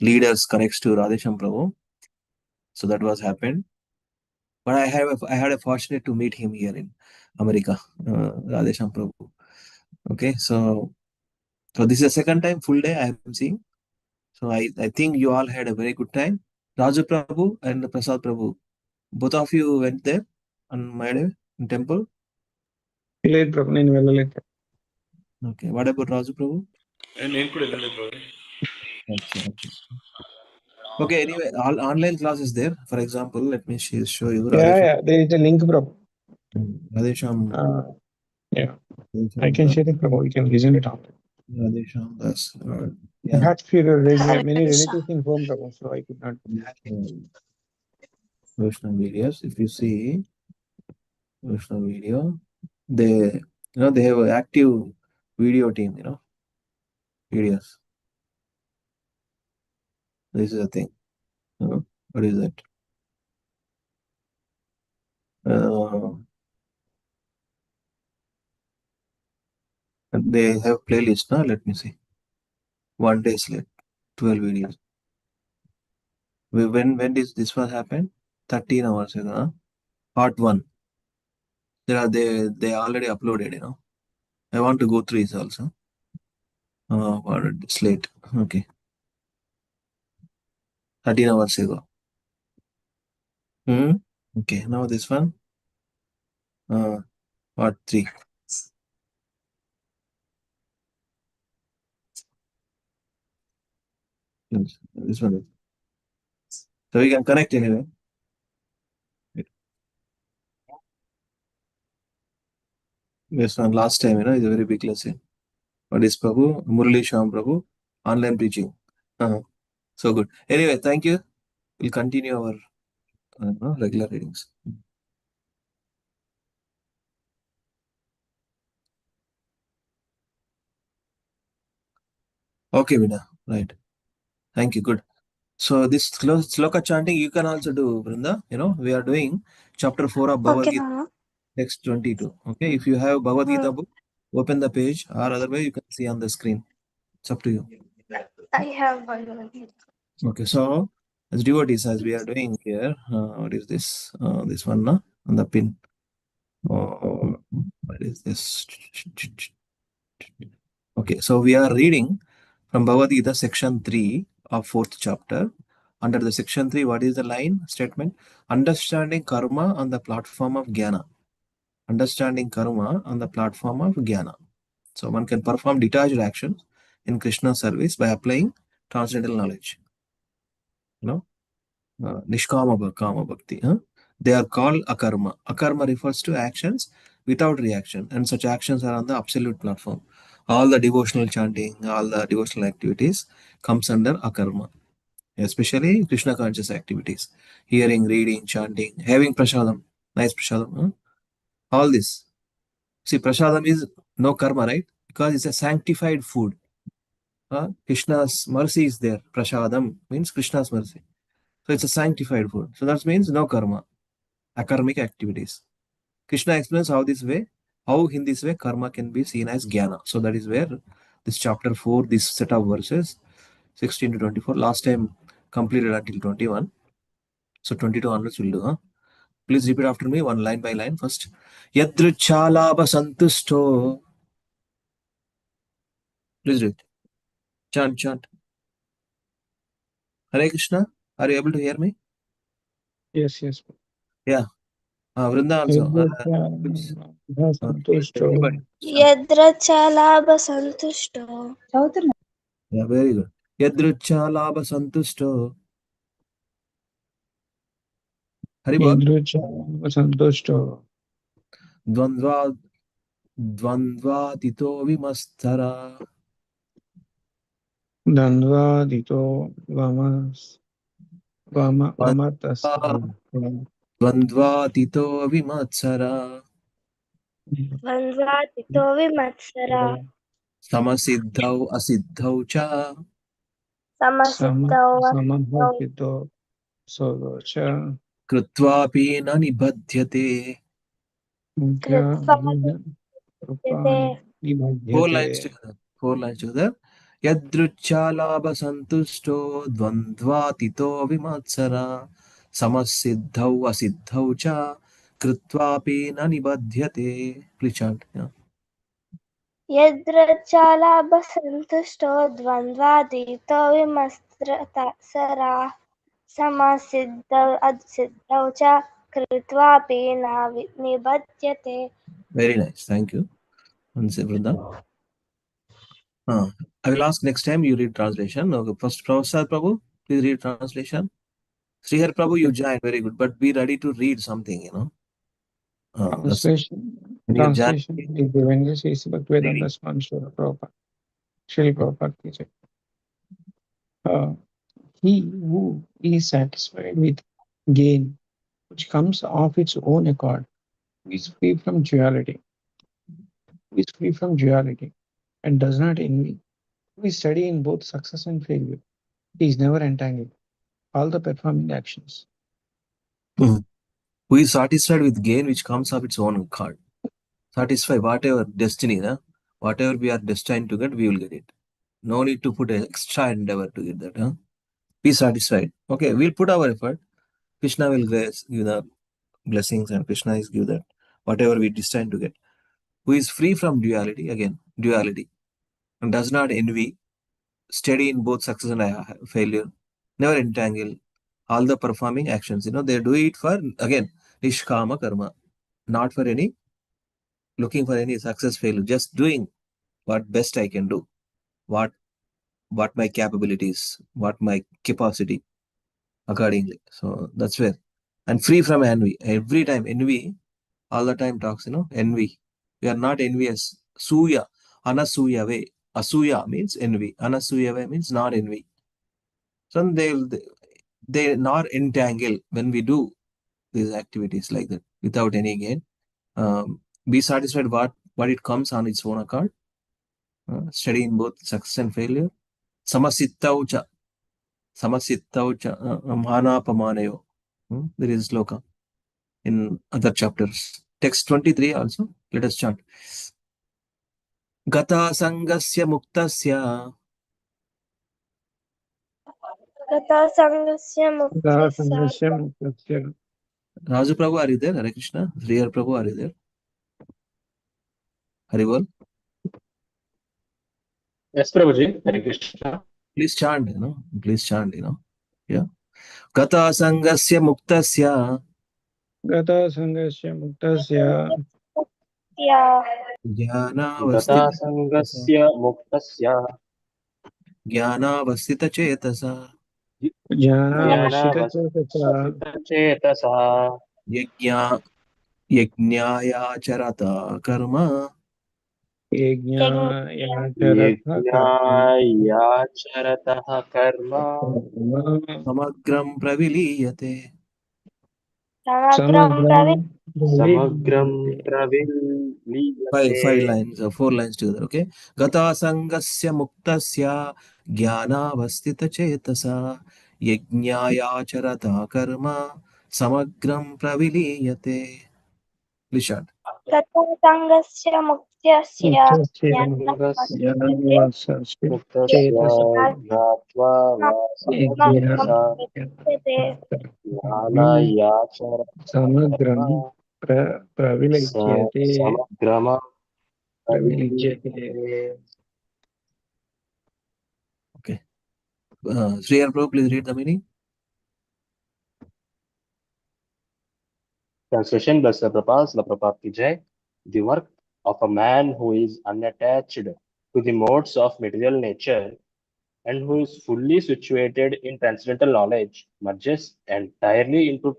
Leaders connects to Radhesham Prabhu. So that was happened. But I had a fortunate to meet him here in America, Radhesham Prabhu. Okay, so this is the second time full day I am seeing. So I think you all had a very good time. Raju Prabhu and Prasad Prabhu, both of you went there on my day in temple. Okay, what about Raju Prabhu? Okay, anyway, all online classes there. For example, let me show you. Yeah, there is a link, bro. Radhesham. Yeah, I can share it, bro. You can listen it out. Radhesham, that's I had many relatives in home, bro, so I could not. Vaishnav videos. If you see Vaishnav video, they they have an active video team. Videos. This is a thing. What is that? They have playlist. Now let me see. 1 day slate, 12 videos. When did this one happen? 13 hours ago. Part 1. They already uploaded. I want to go through this also. Slate. Okay. 13 hours ago. Okay. Now this one. Part 3. This one. So we can connect anyway. This one last time, is a very big lesson. What is Prabhu? Murali Sham Prabhu. Online preaching. So good. Anyway, thank you. We'll continue our regular readings. Okay, Vina. Right. Thank you. Good. So this sloka chanting you can also do, Vrinda. We are doing chapter 4 of Bhagavad Gita, text 22. Okay. If you have Bhagavad Gita book, open the page, or otherwise you can see on the screen. It's up to you. I have Bhagavad Gita. Okay. So as devotees, as we are doing here, what is this? This one, on the pin. What is this? Okay. So we are reading from Bhagavad Gita, section 3 of 4th chapter. Under the section 3, what is the line statement? Understanding karma on the platform of jnana. Understanding karma on the platform of jnana. So one can perform detached actions in Krishna service by applying transcendental knowledge. Nishkama Kama Bhakti. They are called akarma. Akarma refers to actions without reaction, and such actions are on the absolute platform. All the devotional chanting, all the devotional activities comes under akarma, especially Krishna conscious activities. Hearing, reading, chanting, having prasadam, nice prasadam. All this. See, prasadam is no karma, right? Because it's a sanctified food. Krishna's mercy is there. Prasadam means Krishna's mercy. So it's a sanctified food. So that means no karma, akarmic activities. Krishna explains how in this way karma can be seen as jnana. So that is where this chapter 4, this set of verses, 16 to 24, last time completed until 21. So 22 onwards will do. Please repeat after me, one line by line. First, Yadruchalabha santusto. Please read. Chant, chant. Hare Krishna. Are you able to hear me? Yes, yes. Yeah. Vrinda also. Everybody. Yadrachalabha santushto. Yeah, very good. Yadruchalabha santusto. Haribol. Yadrucha Santushto. Dvandva Dvandvatito vimastara. Dandvadito Vamatasara. Dvandvatito vimatsara. Vandvatito vimatsara. Samasiddhau asiddhau cha. Samasiddhau asiddhau. Samahapito Solocha. Krutvapi na nibadhyate. Mukya Kritva Rupani Four lines Nibhadyate. together. Four lines together. Yadruchalabha santusto dvandvatito vimatsara. Samasiddhau asiddhau cha. Krutvapi na nibadhyate. Please chant. Yeah. Yadrachalabha santushto dvandvatito vimatsara. Samasiddhau asiddhau cha kritvapi na nibhadyate. Very nice. Thank you. Once Vrinda. I will ask next time you read translation. Okay, first, Prabhupada Prabhu, please read translation. Srihar Prabhu, you joined, very good, but be ready to read something. That's when you join. Translation is given this is Bhaktivedanta Swansura Prabhupada. Srila Prabhupada teacher. He who is satisfied with gain which comes of its own accord is free from duality, and does not envy, who is steady in both success and failure. He is never entangled. All the performing actions. Who is satisfied with gain which comes of its own accord. Satisfy whatever destiny, whatever we are destined to get, we will get it. No need to put an extra endeavor to get that. Be satisfied. Okay, we'll put our effort. Krishna will give the blessings, and Krishna is give that whatever we destined to get. Who is free from duality, and does not envy, steady in both success and failure, never entangle, all the performing actions, they do it for, again, nishkama karma, not for any, looking for any success, failure, just doing what best I can do, what my capabilities, what my capacity, accordingly. So that's where, and free from envy. Every time envy, all the time talks, envy. We are not envious. Suya, anasuya way. Asuya means envy. Anasuya way means not envy. So they not entangle when we do these activities like that without any gain. Be satisfied what it comes on its own account. Steady in both success and failure. Samasittaucha. Manapamanayo. There is sloka in other chapters. Text 23 also. Let us chant. Gata sangasya muktasya. Gata sangasya muktasya. Raju Prabhu, are you there? Hare Krishna. Srihar Prabhu, are you there? Haribol. Yes, Prabhuji. Hare Krishna. Please chant, Please chant, Yeah. Gata sangasya muktasya. Gata sangasya muktasya. Yeah. Jnanavastita Gata sangasya muktasya. Jnanavastita chetasa. ज्ञानावस्थितचेतसा यज्ञायाचरत कर्म यज्ञायाचरतः कर्म समग्रं प्रविलीयते. समग्रं प्रविलीयते. Five lines, 4 lines together. Okay. Gata sangasya muktasya jnanavastita chetasa yajnayacharata karma samagram praviliyate. Please start. तत्त्वसङ्गस्य मुक्त्यस्य ज्ञानमस्ति मुक्तस्य ज्ञात्वा वासस्तसा विद्यते ज्ञानायाचरतः समग्रम Okay. Sri Prabhu, please read the meaning. Translation by Srila Prabhupada ki jai. The work of a man who is unattached to the modes of material nature and who is fully situated in transcendental knowledge merges entirely into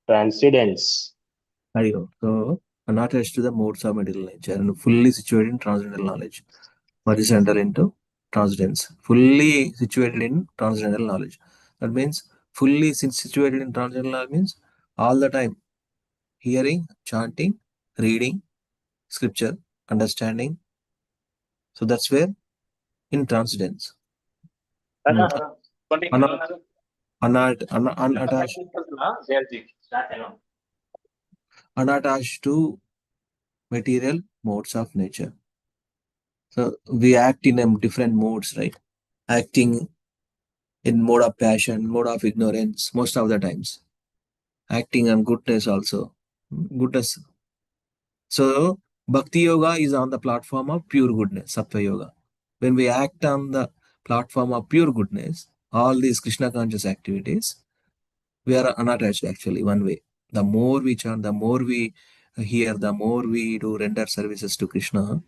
transcendence. So, unattached to the modes of material nature and fully situated in transcendental knowledge. What is enter into transcendence? Fully situated in transcendental knowledge. That means fully situated in transcendental knowledge means all the time hearing, chanting, reading, scripture, understanding. So that's where in transcendence. Unattached to material modes of nature. So we act in different modes, right? Acting in mode of passion, mode of ignorance, most of the times. Acting on goodness also. Goodness. So Bhakti Yoga is on the platform of pure goodness, Sattva Yoga. When we act on the platform of pure goodness, all these Krishna conscious activities, we are unattached actually, one way. The more we chant, the more we hear, the more we do render services to Krishna,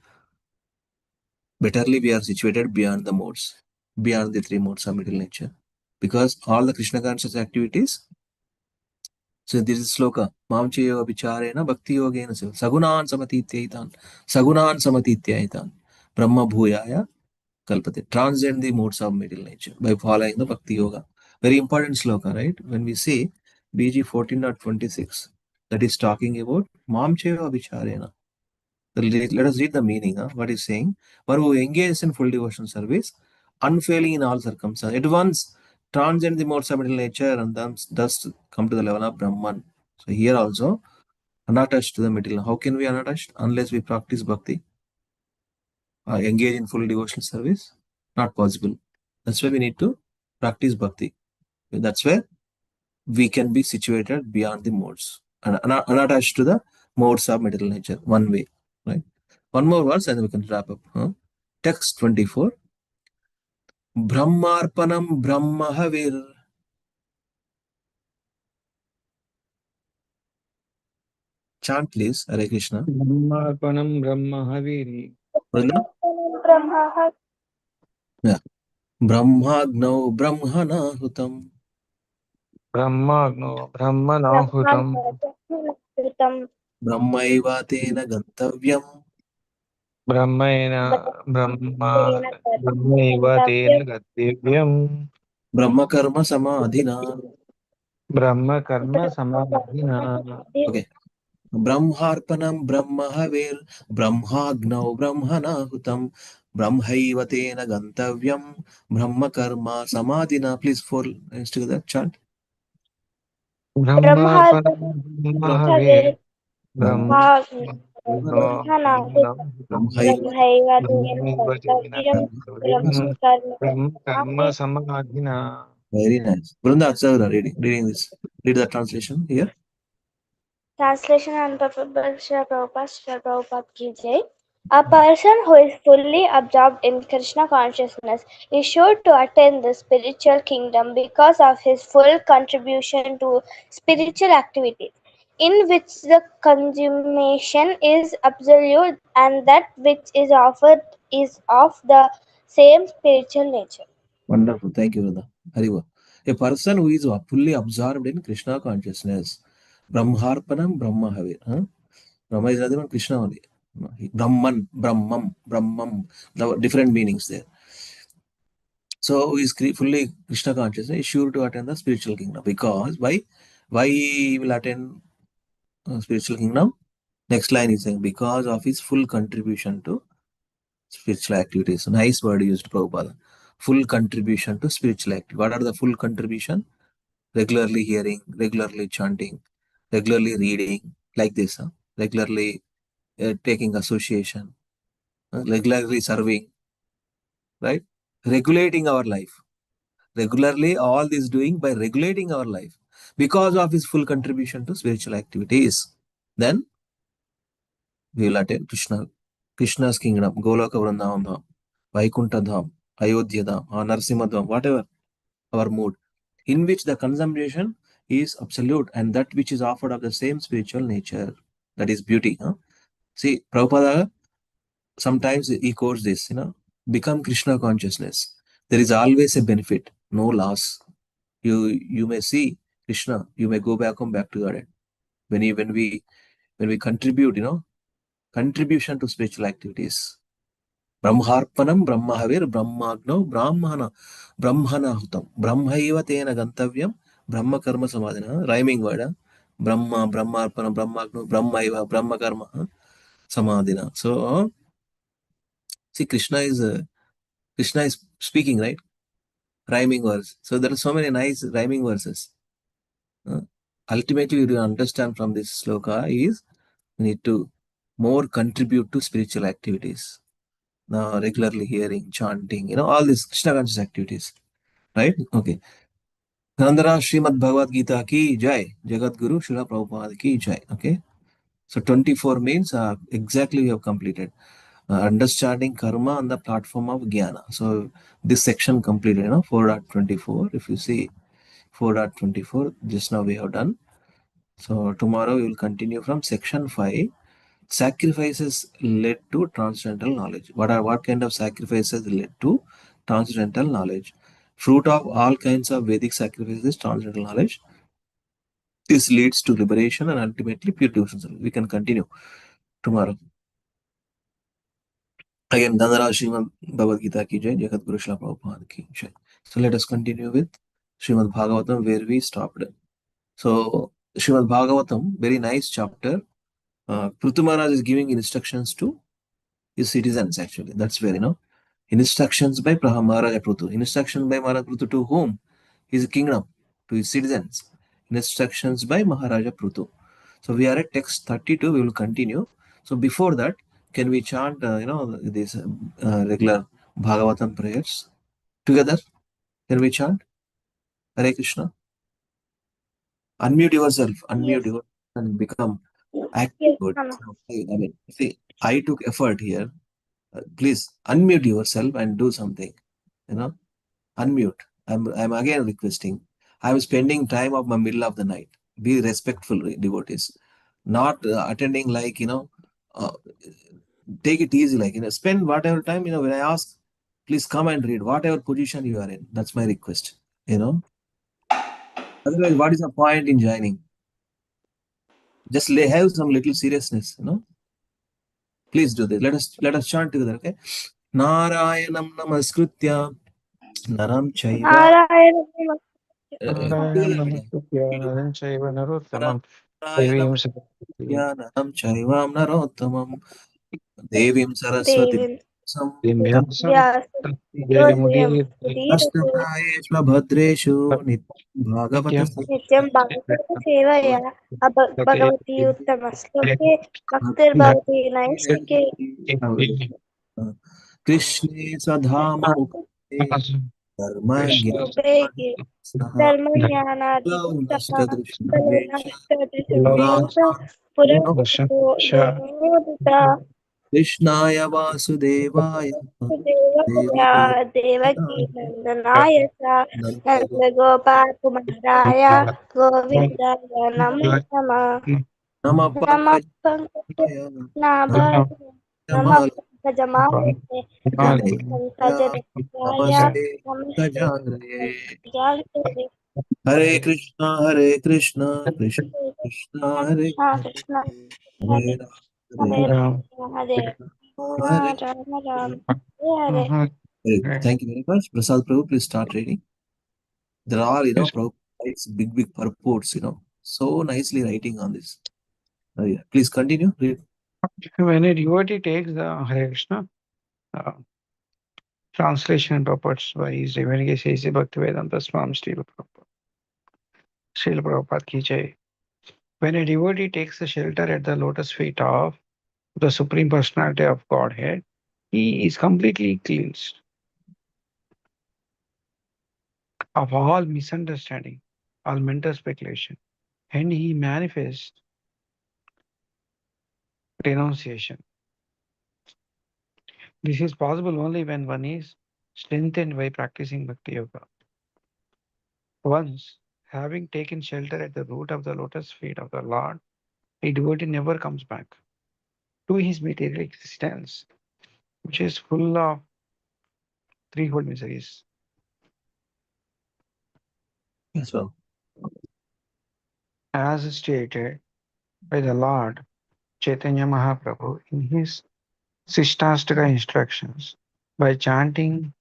betterly we are situated beyond the modes, beyond the three modes of material nature. Because all the Krishna conscious activities, so this is sloka, Mamche yoga vicharena bhakti yogena sagunan samatitya brahma bhuyaya kalpate. Transcend the modes of material nature by following the bhakti yoga. Very important sloka, right? When we see BG 14.26, that is talking about Mamche yoga vicharena. Let us read the meaning. What is saying? One who engages in full devotion service, unfailing in all circumstances, at once transcend the modes of material nature and thus come to the level of Brahman. So here also, unattached to the material. How can we unattached? Unless we practice bhakti, engage in full devotional service, not possible. That's why we need to practice bhakti. That's where we can be situated beyond the modes and unattached to the modes of material nature. One way, right? One more verse and then we can wrap up. Text 24. Brahmarpanam Brahmahavir. Chant please, Hare Krishna. Brahmarpanam Brahmahaviri. Yeah. Brahmagno Brahmana Hutam. Brahmagno Brahmanahutam. Brahmaiva Tena Gantavyam. Brahmaiva Tena Gativyam. Brahma Karma Samadhina. Brahma Karma Samadhina. Okay. Brahmarpanam Brahmahavir. Brahmagno Brahmana Hutam. Brahmaiva Tena Gantavyam. Brahma Karma Samadhina. Please 4 lines together. Chant. Brahmarpanam Brahmahaviri. Brahma Samadhina. Very nice. Brunda Atsavara reading this. Read the translation here. Translation and Prabhupada ki jai. A person who is fully absorbed in Krishna consciousness is sure to attain the spiritual kingdom because of his full contribution to spiritual activities, in which the consummation is absolute and that which is offered is of the same spiritual nature. Wonderful. Thank you, Brother. Hariva. A person who is fully absorbed in Krishna consciousness. Brahmarpanam, Brahmahavir. Huh? Brahma is nothing but Krishna only. Brahman, Brahmam, Brahmam. The different meanings there. So who is fully Krishna consciousness is sure to attend the spiritual kingdom. Because why he will attend spiritual kingdom? Next line is saying because of his full contribution to spiritual activities. Nice word used, Prabhupada. Full contribution to spiritual activity. What are the full contribution? Regularly hearing, regularly chanting, regularly reading, like this. Regularly taking association, regularly serving, right? Regulating our life. Regularly, all this doing by regulating our life because of his full contribution to spiritual activities. Then we will attain Krishna's kingdom, Goloka Vrindavan Dham, Vaikuntha Dham, Ayodhya Dham, or Narsimha Dham, whatever our mood, in which the consummation is absolute and that which is offered of the same spiritual nature. That is beauty. See, Prabhupada sometimes he quotes this, become Krishna consciousness. There is always a benefit, no loss. You may see Krishna, you may go back to God. When we contribute, contribution to spiritual activities. Brahmarpanam, Brahmahavir, Brahmagno, Brahmanahutam, Brahmaiva tena gantavyam, Brahma karma samadhina, rhyming word, Brahma, Brahmarpanam, Brahmagno, Brahmaiva, Brahma karma samadhina. So, see, Krishna is speaking, right? Rhyming words. So there are so many nice rhyming verses. Ultimately, you understand from this sloka is we need to more contribute to spiritual activities. Now, regularly hearing, chanting, all these Krishna conscious activities, right? Okay. Nandara Srimad Bhagavad Gita ki jai, Jagat Guru Srila Prabhupada ki jai. Okay. So 24 means exactly we have completed. Understanding karma on the platform of jnana. So this section completed, 4.24. If you see 4.24, just now we have done. So tomorrow we will continue from section 5. Sacrifices led to transcendental knowledge. What kind of sacrifices led to transcendental knowledge? Fruit of all kinds of Vedic sacrifices is transcendental knowledge. This leads to liberation and ultimately pure devotion. We can continue tomorrow. Again, Dandara Srimad Bhagavad Gita ki jai, Jagat Guru Srila Prabhupada ki jai. So let us continue with Srimad Bhagavatam where we stopped. So Srimad Bhagavatam, very nice chapter. Prithu Maharaj is giving instructions to his citizens actually. That's where, instructions by Maharaja Prithu. Instruction by Maharaja Prithu to whom? His kingdom, to his citizens. Instructions by Maharaja Prithu. So we are at text 32. We will continue. So before that, can we chant, these regular Bhagavatam prayers together? Can we chant? Hare Krishna. Unmute yourself. Unmute yourself and become active. See, I took effort here. Please unmute yourself and do something. Unmute. I'm again requesting. I'm spending time of my middle of the night. Be respectful, devotees. Not attending like, take it easy, like, spend whatever time, when I ask, please come and read whatever position you are in. That's my request, Otherwise, what is the point in joining? Just have some little seriousness, Please do this. Let us chant together, okay? Narayanam namaskritya naram chaiva. Naram chaivam narottamam devim saraswati अष्टप्रायेषु भद्रेषु Bhagavat नित्यं भागवत सेवया भगवती उत्तम श्लोके भक्तिर्भवति नैष्ठिके कृष्णे स्वधाम कृष्णाय वासुदेवाय देवकी नंदनाय नंदगोपाकुमाराय गोविन्दाय नमो नमः नमः नमः पंकजाय नमः Gajamale, Kajare, Jaya, Namaste Namaste, Gajanare. Jaya, Hare Krishna, Krishna Krishna, Hare Krishna, Hare, Krishna, Hare Hare Ram, Hare Hare Hare Hare. Rama Ram, Hare Hare. Thank you very much. Prasad Prabhu, please start reading. There are, Prabhu writes big purports, so nicely writing on this. Yeah. Please continue. Read. When a devotee takes the Hare Krishna uh, translation purports by His Divinity says Bhaktivedanta Swami Srila Prabhupada. Srila Prabhupada ki jai. When a devotee takes the shelter at the lotus feet of the Supreme Personality of Godhead, he is completely cleansed of all misunderstanding, all mental speculation, and he manifests renunciation. This is possible only when one is strengthened by practicing Bhakti Yoga. Once, having taken shelter at the root of the lotus feet of the Lord, a devotee never comes back to his material existence, which is full of threefold miseries. Yes, well. As stated by the Lord Chaitanya Mahaprabhu in his Sishtastaka instructions, by chanting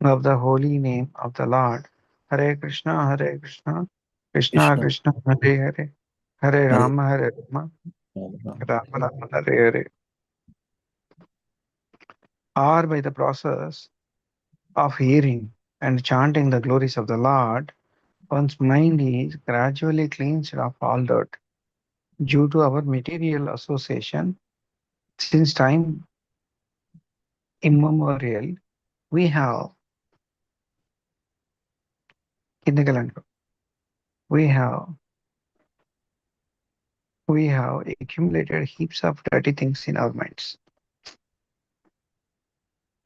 of the holy name of the Lord, Hare Krishna, Krishna Krishna. Krishna, Hare Hare, Hare Hare Rama, Ram. Rama Rama, Hare Hare, or by the process of hearing and chanting the glories of the Lord, one's mind is gradually cleansed of all dirt. Due to our material association, since time immemorial, we have we have we have accumulated heaps of dirty things in our minds.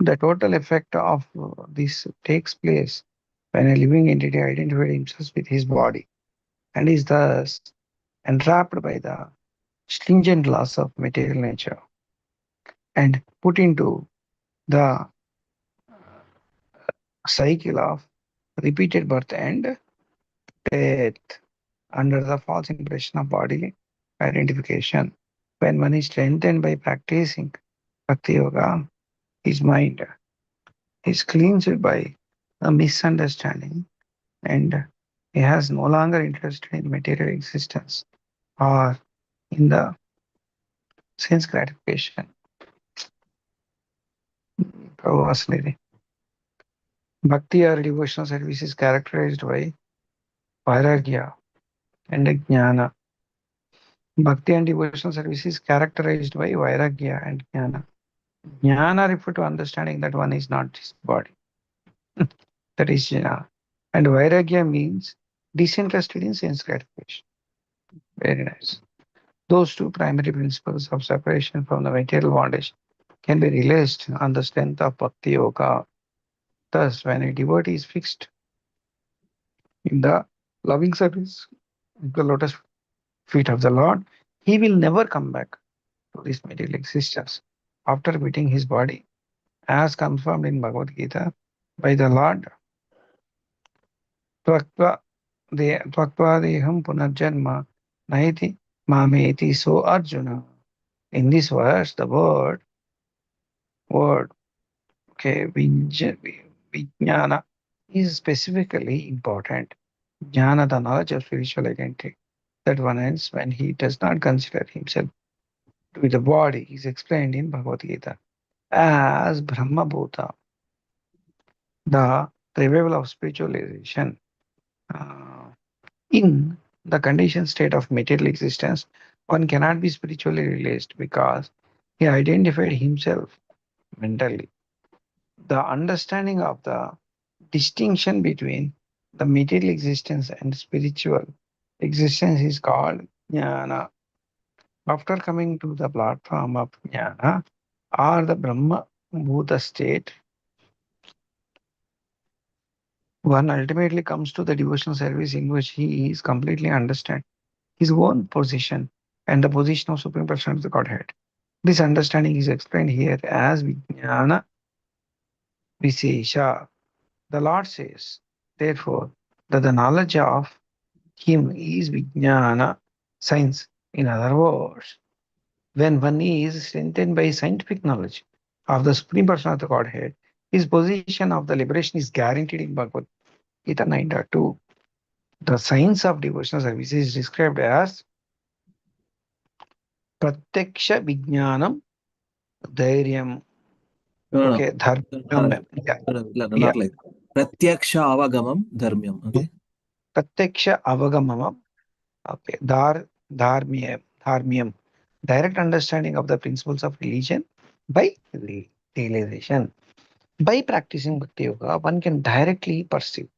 The total effect of this takes place when a living entity identifies himself with his body and is thus entrapped by the stringent laws of material nature and put into the cycle of repeated birth and death under the false impression of bodily identification. When one is strengthened by practicing Bhakti Yoga, his mind is cleansed by a misunderstanding and he has no longer interested in material existence or in the sense gratification. Prabhu was leading. Bhakti or devotional service is characterized by vairagya and jnana. Bhakti and devotional service is characterized by vairagya and jnana. Jnana refer to understanding that one is not this body. That is jnana. And vairagya means disinterested in sense gratification. Very nice. Those two primary principles of separation from the material bondage can be realized on the strength of Bhakti Yoga. Thus, when a devotee is fixed in the loving service, the lotus feet of the Lord, he will never come back to this material existence after quitting his body, as confirmed in Bhagavad Gita by the Lord. Tvaktva deham punarjanma naiti mameti. So Arjuna. In this verse, the word okay, vijnana is specifically important. Jnana, the knowledge of spiritual identity that one ends when he does not consider himself to be the body is explained in Bhagavad Gita as Brahma Bhuta, the revival of spiritualization. In the conditioned state of material existence, one cannot be spiritually released because he identified himself mentally. The understanding of the distinction between the material existence and spiritual existence is called jnana. After coming to the platform of jnana or the Brahma Bhuta state, one ultimately comes to the devotional service in which he is completely understand his own position and the position of Supreme Personality of the Godhead. This understanding is explained here as Vijnana Visesha. The Lord says, therefore, that the knowledge of Him is Vijnana, science. In other words, when one is strengthened by scientific knowledge of the Supreme Person of the Godhead, his position of the liberation is guaranteed in Bhagavad Gita 9.2. The science of devotional service is described as Pratyaksha Vijnanam Dhairyam. No, Okay, Dharmam. Yeah. not like Pratyaksha Avagamam Dharmyam. Okay. Pratyaksha Avagamam. Okay. Dharmyam. Direct understanding of the principles of religion by realization. By practicing Bhakti Yoga, one can directly perceive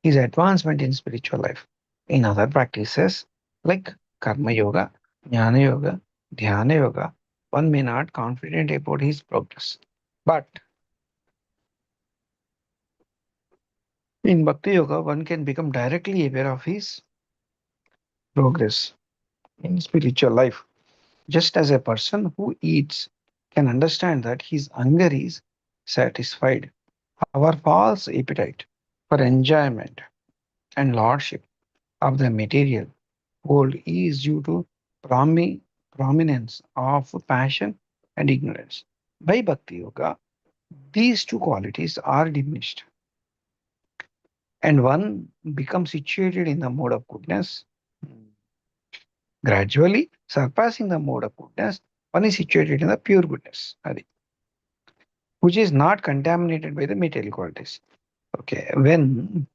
his advancement in spiritual life. In other practices like Karma Yoga, Jnana Yoga, Dhyana Yoga, one may not confident about his progress. But in Bhakti Yoga, one can become directly aware of his progress in spiritual life. Just as a person who eats can understand that his hunger is satisfied, our false appetite for enjoyment and lordship of the material world is due to prominence of passion and ignorance. By Bhakti Yoga, these two qualities are diminished and one becomes situated in the mode of goodness. Gradually, surpassing the mode of goodness, one is situated in the pure goodness, which is not contaminated by the material qualities. Okay, when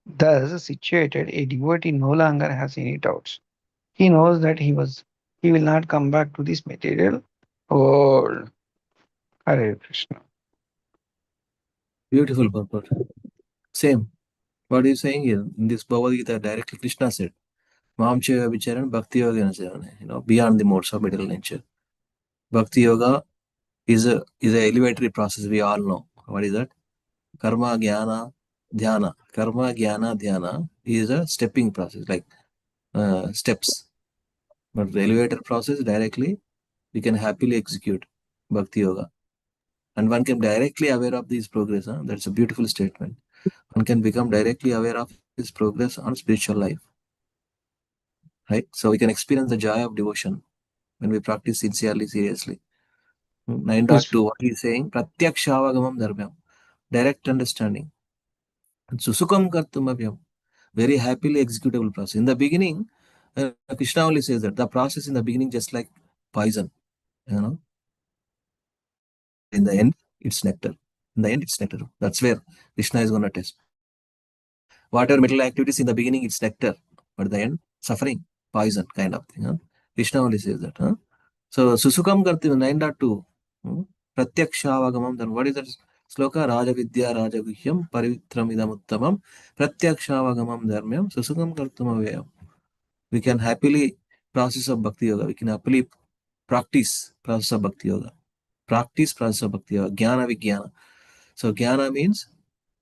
thus situated, a devotee no longer has any doubts. He knows that he will not come back to this material world. Hare Krishna. Beautiful purport. Same. What are you saying here? In this Bhagavad Gita, directly Krishna said, Mamchaya Vicharan Bhakti Yoga, beyond the modes of material nature. Bhakti Yoga is a elevatory process. We all know. What is that? Karma, Jnana, Dhyana. Karma, Jnana, Dhyana is a stepping process, like steps. But the elevator process directly, we can happily execute Bhakti Yoga. And one can directly aware of this progress. Huh? That's a beautiful statement. One can become directly aware of his progress on spiritual life. Right? So we can experience the joy of devotion when we practice sincerely, seriously. 9.2, what he is saying, Pratyakshavagamam dharmyam, direct understanding. And susukam kartumabhyam, very happily executable process. In the beginning, Krishna only says that the process in the beginning just like poison, in the end, it's nectar. In the end, it's nectar. That's where Krishna is going to test. Whatever mental activities in the beginning, it's nectar. But at the end, suffering, poison kind of thing. Krishna only says that. So, Susukam Karti 9.2. Pratyakshaavagamam. Then what is that sloka? Raja Vidya Raja Guhyam Parivitram Idamuttamam Pratyakshaavagamam Dharmyam Susukam Kartumavayam. We can happily process of Bhakti Yoga. We can happily practice process of Bhakti Yoga. Practice process of Bhakti Yoga. Jnana Vijnana. So, Jnana means,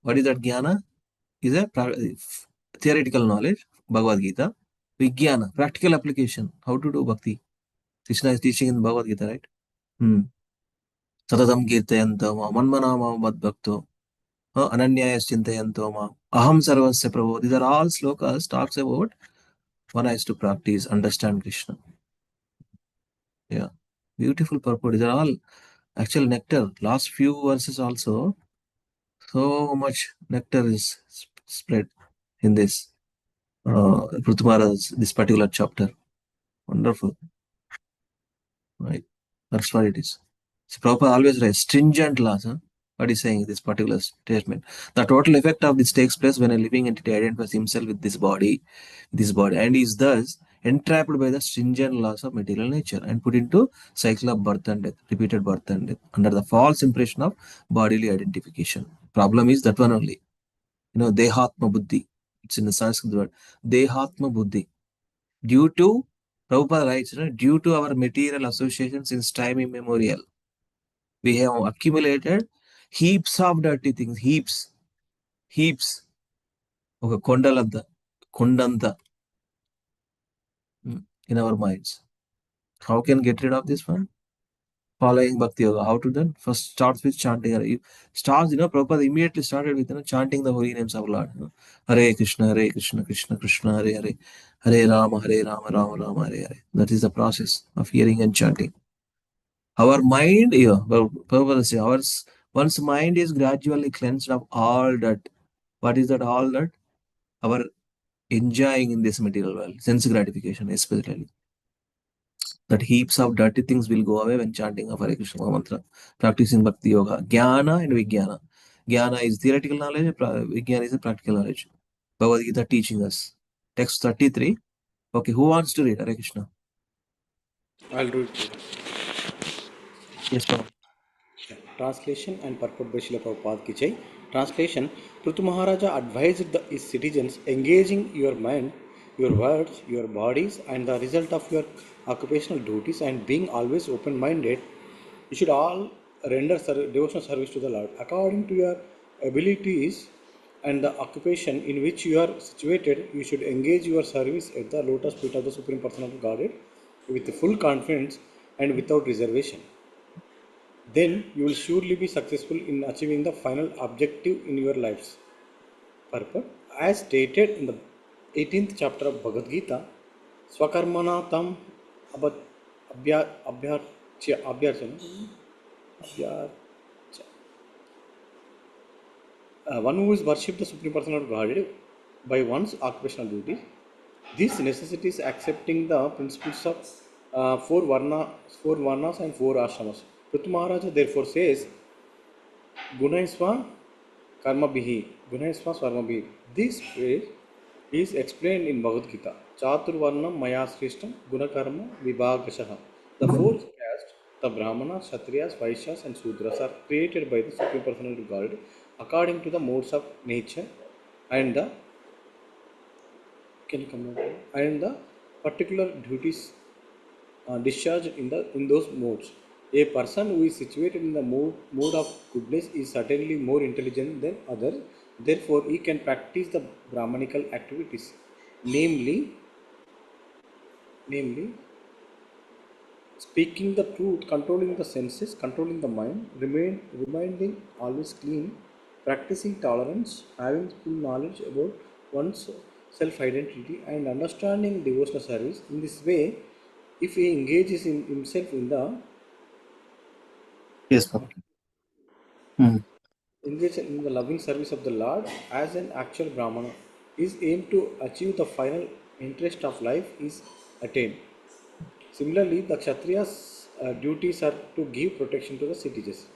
what is that Jnana? Is a theoretical knowledge, Bhagavad Gita. Vijnana, practical application, how to do bhakti. Krishna is teaching in Bhagavad Gita, right? Satatam kirtayanto ma, manmanama madbhakto, ananyayas chintayanto ma, aham sarvasya prabhu. These are all slokas talks about one has to practice, understand Krishna. Yeah, beautiful purport. These are all actual nectar. Last few verses also, so much nectar is spread in this this particular chapter. Wonderful. Right. That's what it is. So Prabhupada always writes stringent laws. Huh? What is saying this particular statement? The total effect of this takes place when a living entity identifies himself with this body, and is thus entrapped by the stringent laws of material nature and put into cycle of birth and death, repeated birth and death, under the false impression of bodily identification. Problem is that one only. Dehatma buddhi. It's in the Sanskrit word. Dehatma buddhi. Due to, Prabhupada writes, due to our material association since time immemorial, we have accumulated heaps of dirty things, heaps. Okay, kondanta in our minds. How can get rid of this one? following Bhakti Yoga. How to then? First starts with chanting. Prabhupada immediately started with chanting the holy names of Lord. Hare Krishna, Krishna Krishna, Hare Hare, Hare Rama, Rama Rama, Hare Hare. That is the process of hearing and chanting. Our mind, Prabhupada says, one's mind is gradually cleansed of all that. What is that all that? Our enjoying in this material world, sense gratification especially. That heaps of dirty things will go away when chanting of Hare Krishna mantra, practicing Bhakti Yoga. Jnana and Vijnana. Jnana is theoretical knowledge, Vijnana is a practical knowledge. Bhagavad Gita teaching us. Text 33. Okay, who wants to read Hare Krishna? I'll do it. Yes, Prabhupada. Translation and purport by Srila Prabhupada ki jai. Translation: Prithu Maharaja advised his citizens engaging your mind, your words, your bodies, and the result of your occupational duties, and being always open-minded. You should all render devotional service to the Lord according to your abilities and the occupation in which you are situated. You should engage your service at the lotus feet of the Supreme Personality of Godhead with full confidence and without reservation. Then you will surely be successful in achieving the final objective in your lives. Purport: as stated in the 18th chapter of Bhagavad Gita, Swakarmana tam one who is worshipped the Supreme Personality of Godhead by one's occupational duties. This necessitates accepting the principles of four varnas and four ashramas. Prithu Maharaja therefore says, Gunaisva Karmabhihi, Gunaisva Swarmabhihi. This phrase is explained in Bhagavad Gita. Chaturvarnam Maya Srishtam Gunakarma Vibhagashaha. The four castes, the Brahmanas, Kshatriyas, Vaishyas, and Sudras, are created by the Supreme Personality of God according to the modes of nature and the particular duties discharged in those modes. A person who is situated in the mode of goodness is certainly more intelligent than others. Therefore, he can practice the Brahmanical activities, namely speaking the truth, controlling the senses, controlling the mind, remaining always clean, practicing tolerance, having full knowledge about one's self-identity, and understanding devotional service. In this way, if he engages in himself in the Yes, Prabhupada. engage in the loving service of the Lord as an actual Brahmana, his aim to achieve the final interest of life is attained. Similarly, the Kshatriya's duties are to give protection to the citizens,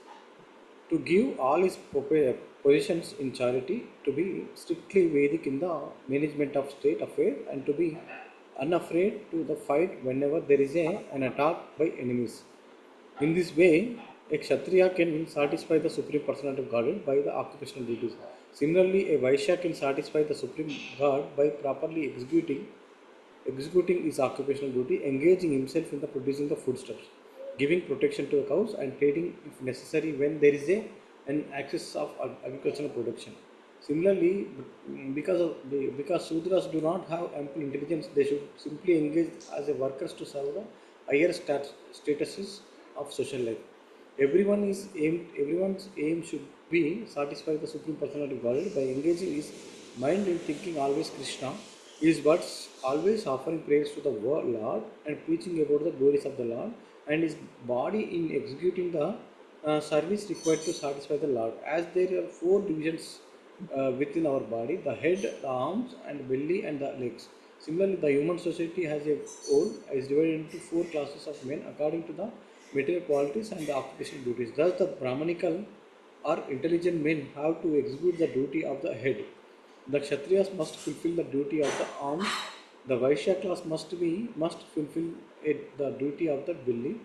to give all his positions in charity, to be strictly Vedic in the management of state affairs, and to be unafraid to the fight whenever there is an attack by enemies. In this way, a Kshatriya can satisfy the Supreme Personality of Godhead by the occupational duties. Similarly, a Vaishya can satisfy the Supreme God by properly executing his occupational duty, engaging himself in the producing the foodstuffs, giving protection to the cows, and trading if necessary when there is an excess of agricultural production. Similarly, because Sudras do not have ample intelligence, they should simply engage as a workers to serve the higher statuses of social life. Everyone's aim should be satisfy the Supreme Personality of Godhead by engaging his mind in thinking always Krishna, his words always offering praise to the Lord and preaching about the glories of the Lord, and his body in executing the service required to satisfy the Lord. As there are four divisions within our body: the head, the arms, and belly, and the legs. Similarly, the human society has a whole is divided into four classes of men according to the material qualities and the occupational duties. Thus, the Brahmanical or intelligent men have to execute the duty of the head. The Kshatriyas must fulfill the duty of the arms. The Vaishya class must fulfill the duty of the belly.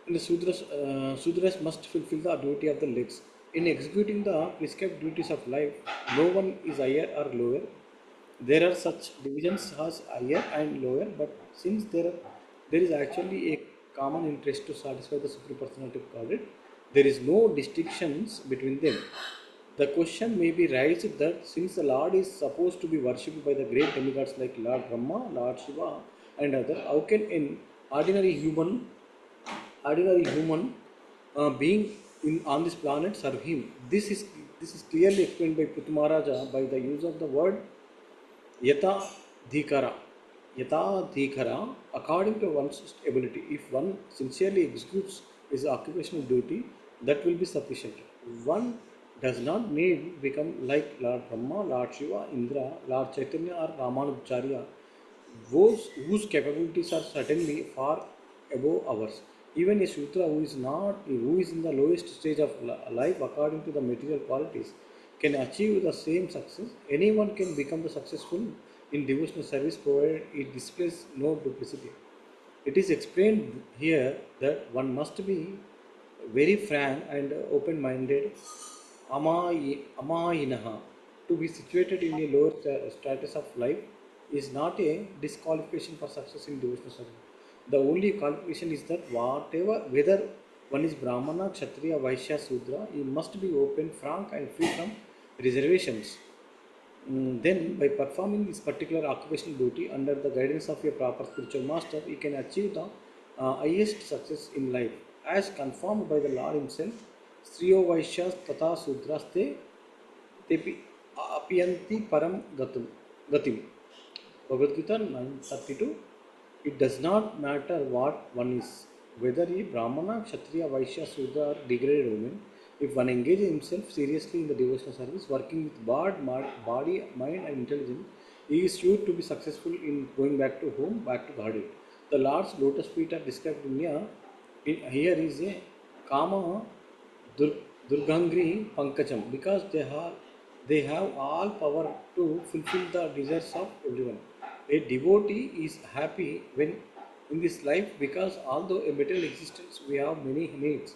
And the Sudras must fulfill the duty of the legs. In executing the prescribed duties of life, no one is higher or lower. There are such divisions as higher and lower, but since there is actually a common interest to satisfy the Supreme Personality of Godhead, there is no distinctions between them. The question may be raised that since the Lord is supposed to be worshipped by the great demigods like Lord Brahma, Lord Shiva, and others, how can an ordinary human ordinary human being on this planet serve him. This is clearly explained by Prithu Maharaja by the use of the word yata dhikara. Yata dhikara, according to one's ability. If one sincerely executes his occupational duty, that will be sufficient. One does not need to become like Lord Brahma, Lord Shiva, Indra, Lord Chaitanya or Ramanujacharya, those whose capabilities are certainly far above ours. Even a Shudra who is in the lowest stage of life according to the material qualities, can achieve the same success. Anyone can become the successful in devotional service provided it displays no duplicity. It is explained here that one must be very frank and open-minded, amayinaha. To be situated in a lower status of life is not a disqualification for success in devotional service. The only qualification is that whether one is Brahmana, Kshatriya, Vaishya, Sudra, he must be open, frank and free from reservations. Then, by performing this particular occupational duty under the guidance of a proper spiritual master, he can achieve the highest success in life, as confirmed by the Lord Himself. Striyo Vaishyas Tata Sudraste Tepi Apiyanti Param Gatim. Bhagavad Gita 9:32. It does not matter what one is, whether he Brahmana, Kshatriya, Vaishya, Sudra, or degraded woman, if one engages himself seriously in the devotional service, working with body, mind, and intelligence, he is sure to be successful in going back to home, back to Godhead. The Lord's lotus feet are described in here is a Kama Durgangri Pankajam, because they have all power to fulfill the desires of everyone. A devotee is happy when in this life, because although a material existence we have many needs,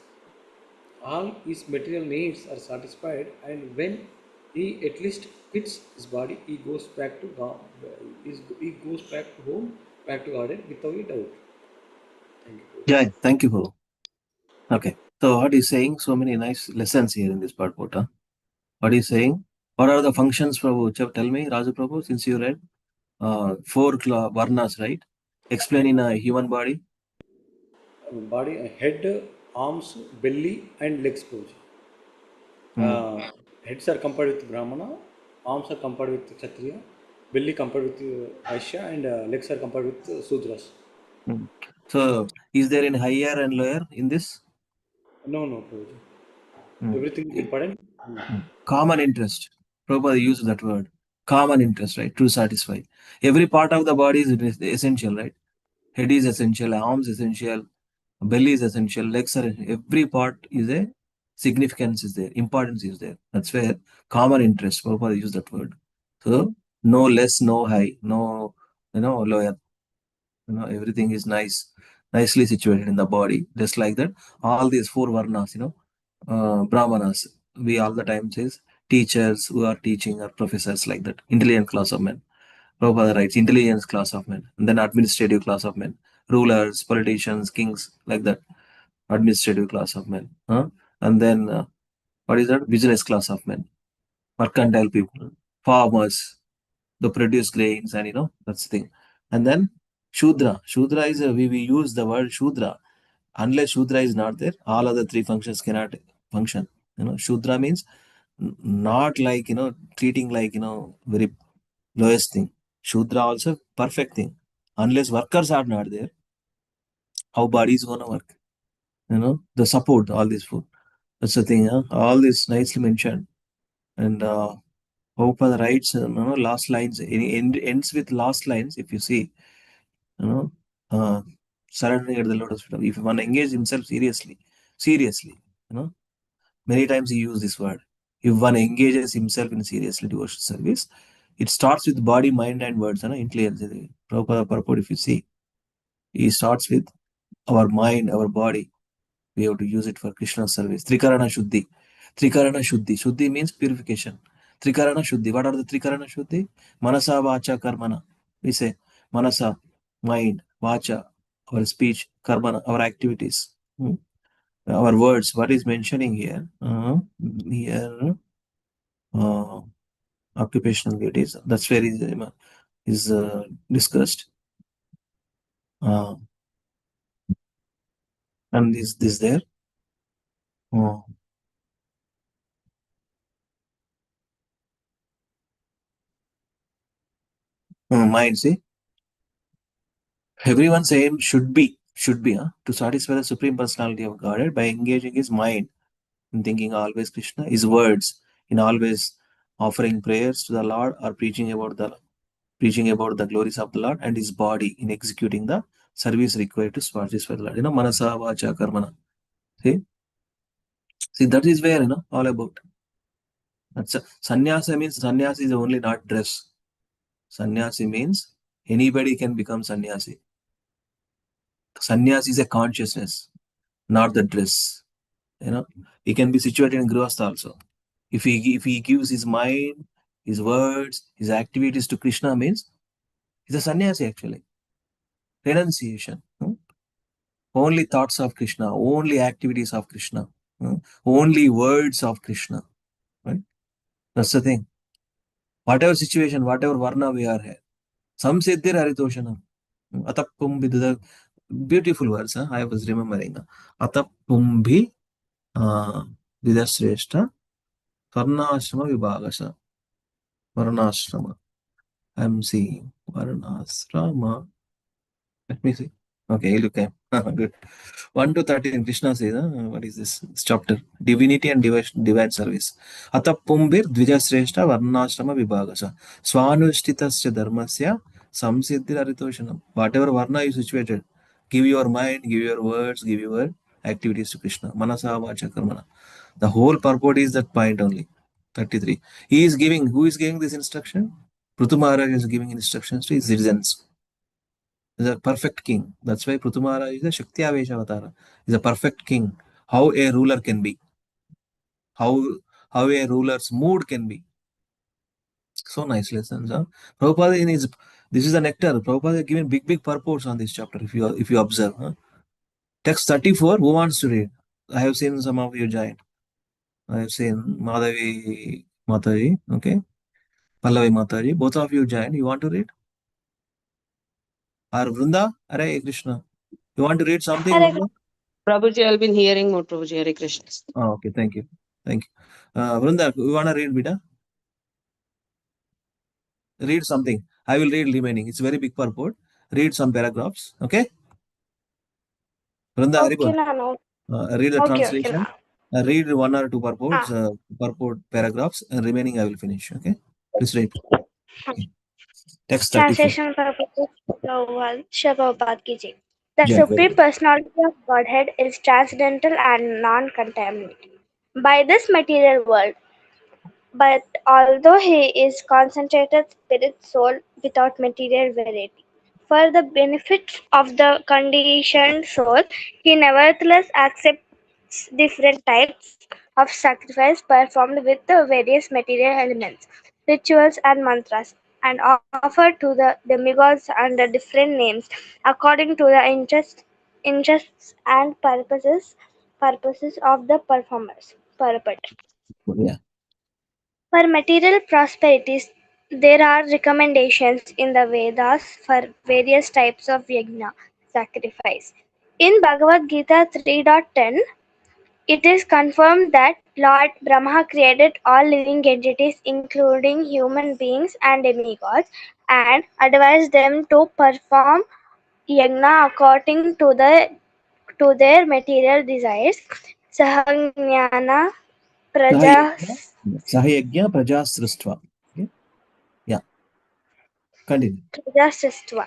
all his material needs are satisfied, and when he at least quits his body, he goes back to God. He goes back to home, back to Godhead without a doubt. Thank you. Yeah, thank you, Guru. Okay, so what he's saying, so many nice lessons here in this part, Pota. What he's saying, what are the functions, Prabhu? Tell me, Raja Prabhu, since you read four varnas, right? Explain in a human body. Body, head, arms, belly, and legs. Heads are compared with Brahmana, arms are compared with Kshatriya, belly compared with Vaishya, and legs are compared with Sudras. So, is there any higher and lower in this? No, Prabhuji. Everything is important. Common interest. Prabhupada used that word. Common interest, right? To satisfy. Every part of the body is essential, right? Head is essential, arms essential, belly is essential, legs are every part is a significance is there, importance is there. That's where common interest. Prabhupada used that word. So no less, no high, no lower. Everything is nicely situated in the body. Just like that, all these four varnas, brahmanas, we all the time says teachers who are teaching are professors, like that, intelligent class of men. Prabhupada writes intelligence class of men, and then administrative class of men, rulers, politicians, kings, like that, administrative class of men. And then what is that? Business class of men, mercantile people, farmers, the produce grains, and that's the thing. And then Shudra. Shudra is we use the word Shudra. Unless Shudra is not there, all other three functions cannot function. Shudra means not like treating like very lowest thing. Shudra also perfect thing. Unless workers are not there, how body is gonna work? The support, all this food. That's the thing. All this nicely mentioned. And Prabhupada writes, last lines. It ends with last lines. If you see, you know, surrendering at the lotus feet. If one engage himself seriously, many times he use this word. If one engages himself in seriously devotional service, it starts with body, mind, and words. Intelligence. Prabhupada purport, if you see, he starts with our mind, our body. We have to use it for Krishna service. Trikarana Shuddhi. Trikarana Shuddhi. Shuddhi means purification. Trikarana Shuddhi. What are the Trikarana Shuddhi? Manasa, Vacha, Karmana. We say Manasa, mind, Vacha, our speech, Karmana, our activities. Our words. What is mentioning here? Here, occupational duties. That's where is discussed. And is this there? Oh. Mind, see? Everyone's aim should be, to satisfy the Supreme Personality of Godhead by engaging his mind in thinking always Krishna, his words in always offering prayers to the Lord or preaching about the glories of the Lord, and his body in executing the service required to satisfy the Lord. Manasa, vacha, karmana. See, that is where, all about. That's sannyasa means sannyasi is only not dress. Sannyasi means anybody can become sannyasi. Sannyasi is a consciousness, not the dress. He can be situated in grihastha also. If he gives his mind, his words, his activities to Krishna, means he's a sannyasi actually. Renunciation. Only thoughts of Krishna, only activities of Krishna, only words of Krishna. Right? That's the thing. Whatever situation, whatever varna we are here. Some siddhir haritoshanam. Atappum vidudha. Beautiful words. I was remembering. Atappum vidasreshta varnashrama vibhagasa. Varnashrama. I'm seeing Varnasrama. Let me see. Okay, look. Good. 1 to 13, Krishna says, what is this chapter? Divinity and divine service. Atapumbir dvijasreshta varnashrama vibhagasa. Swanushtitasya dharmasya samsiddhir aritoshanam. Whatever varna you situated, give your mind, give your words, give your activities to Krishna. Manasa vacha karmana. The whole purport is that point only. 33. Who is giving this instruction? Prithu Maharaj is giving instructions to his citizens. He's a perfect king. That's why Prithu Maharaj is a Shakti Avesha Avatara. He's a perfect king. How a ruler can be. How a ruler's mood can be. So nice lessons. Prabhupada this is the nectar. Prabhupada is giving big purports on this chapter if you observe. Text 34, who wants to read? I have seen some of you join. I have seen Madhavi Mataji, okay? Pallavi Mataji, both of you joined. You want to read? Or Vrinda? Hare Krishna. You want to read something, Hare Vrinda? Prabhuji, I've been hearing more Prabhuji. Hare Krishna. Oh, okay, thank you. Vrinda, you want to read, Bida? Read something. I will read remaining. It's very big purport. Read some paragraphs, okay? Vrinda, Okay, Haribol. no. Read the Okay, translation. no. Read 1 or 2 purports, purport paragraphs, and remaining I will finish, okay? Please read. Okay. Text 34. Translation purposes Srila Prabhupada ki Jai. The Jai, very Supreme good. Personality of Godhead is transcendental and non-contaminated by this material world, but although he is concentrated spirit soul without material variety, for the benefit of the conditioned soul, he nevertheless accepts different types of sacrifice performed with the various material elements, rituals, and mantras, and offered to the demigods under different names according to the interests and purposes of the performers. Purport. Yeah. For material prosperities, there are recommendations in the Vedas for various types of yajna sacrifice. In Bhagavad Gita 3.10, it is confirmed that Lord Brahma created all living entities, including human beings and demigods, and advised them to perform yajna according to their material desires. Sahajnana prajas Sahayagya Prajasristva. Okay. Yeah. Continue. prajasastva.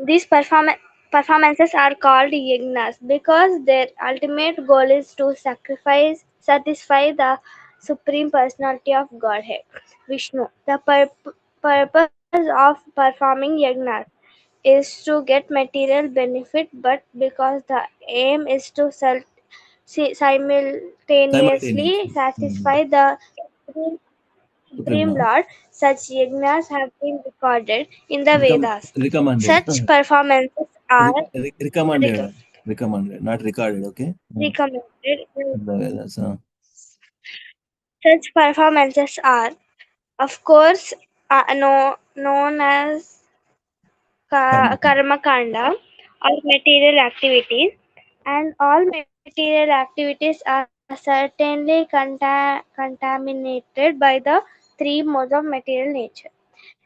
These performances are called yagnas because their ultimate goal is to satisfy the Supreme Personality of Godhead, Vishnu. The purpose of performing yagnas is to get material benefit, but because the aim is to simultaneously Simultaneously. satisfy the Supreme Supreme Supreme Lord. Lord, such yagnas have been recorded in the Vedas. Recommended. Such performances are Recommended. recom- Recommended, not recorded, okay? recommended. That's, Such performances are, of course, known as Karma. karma kanda or material activities. and all material activities are certainly contaminated by the three modes of material nature.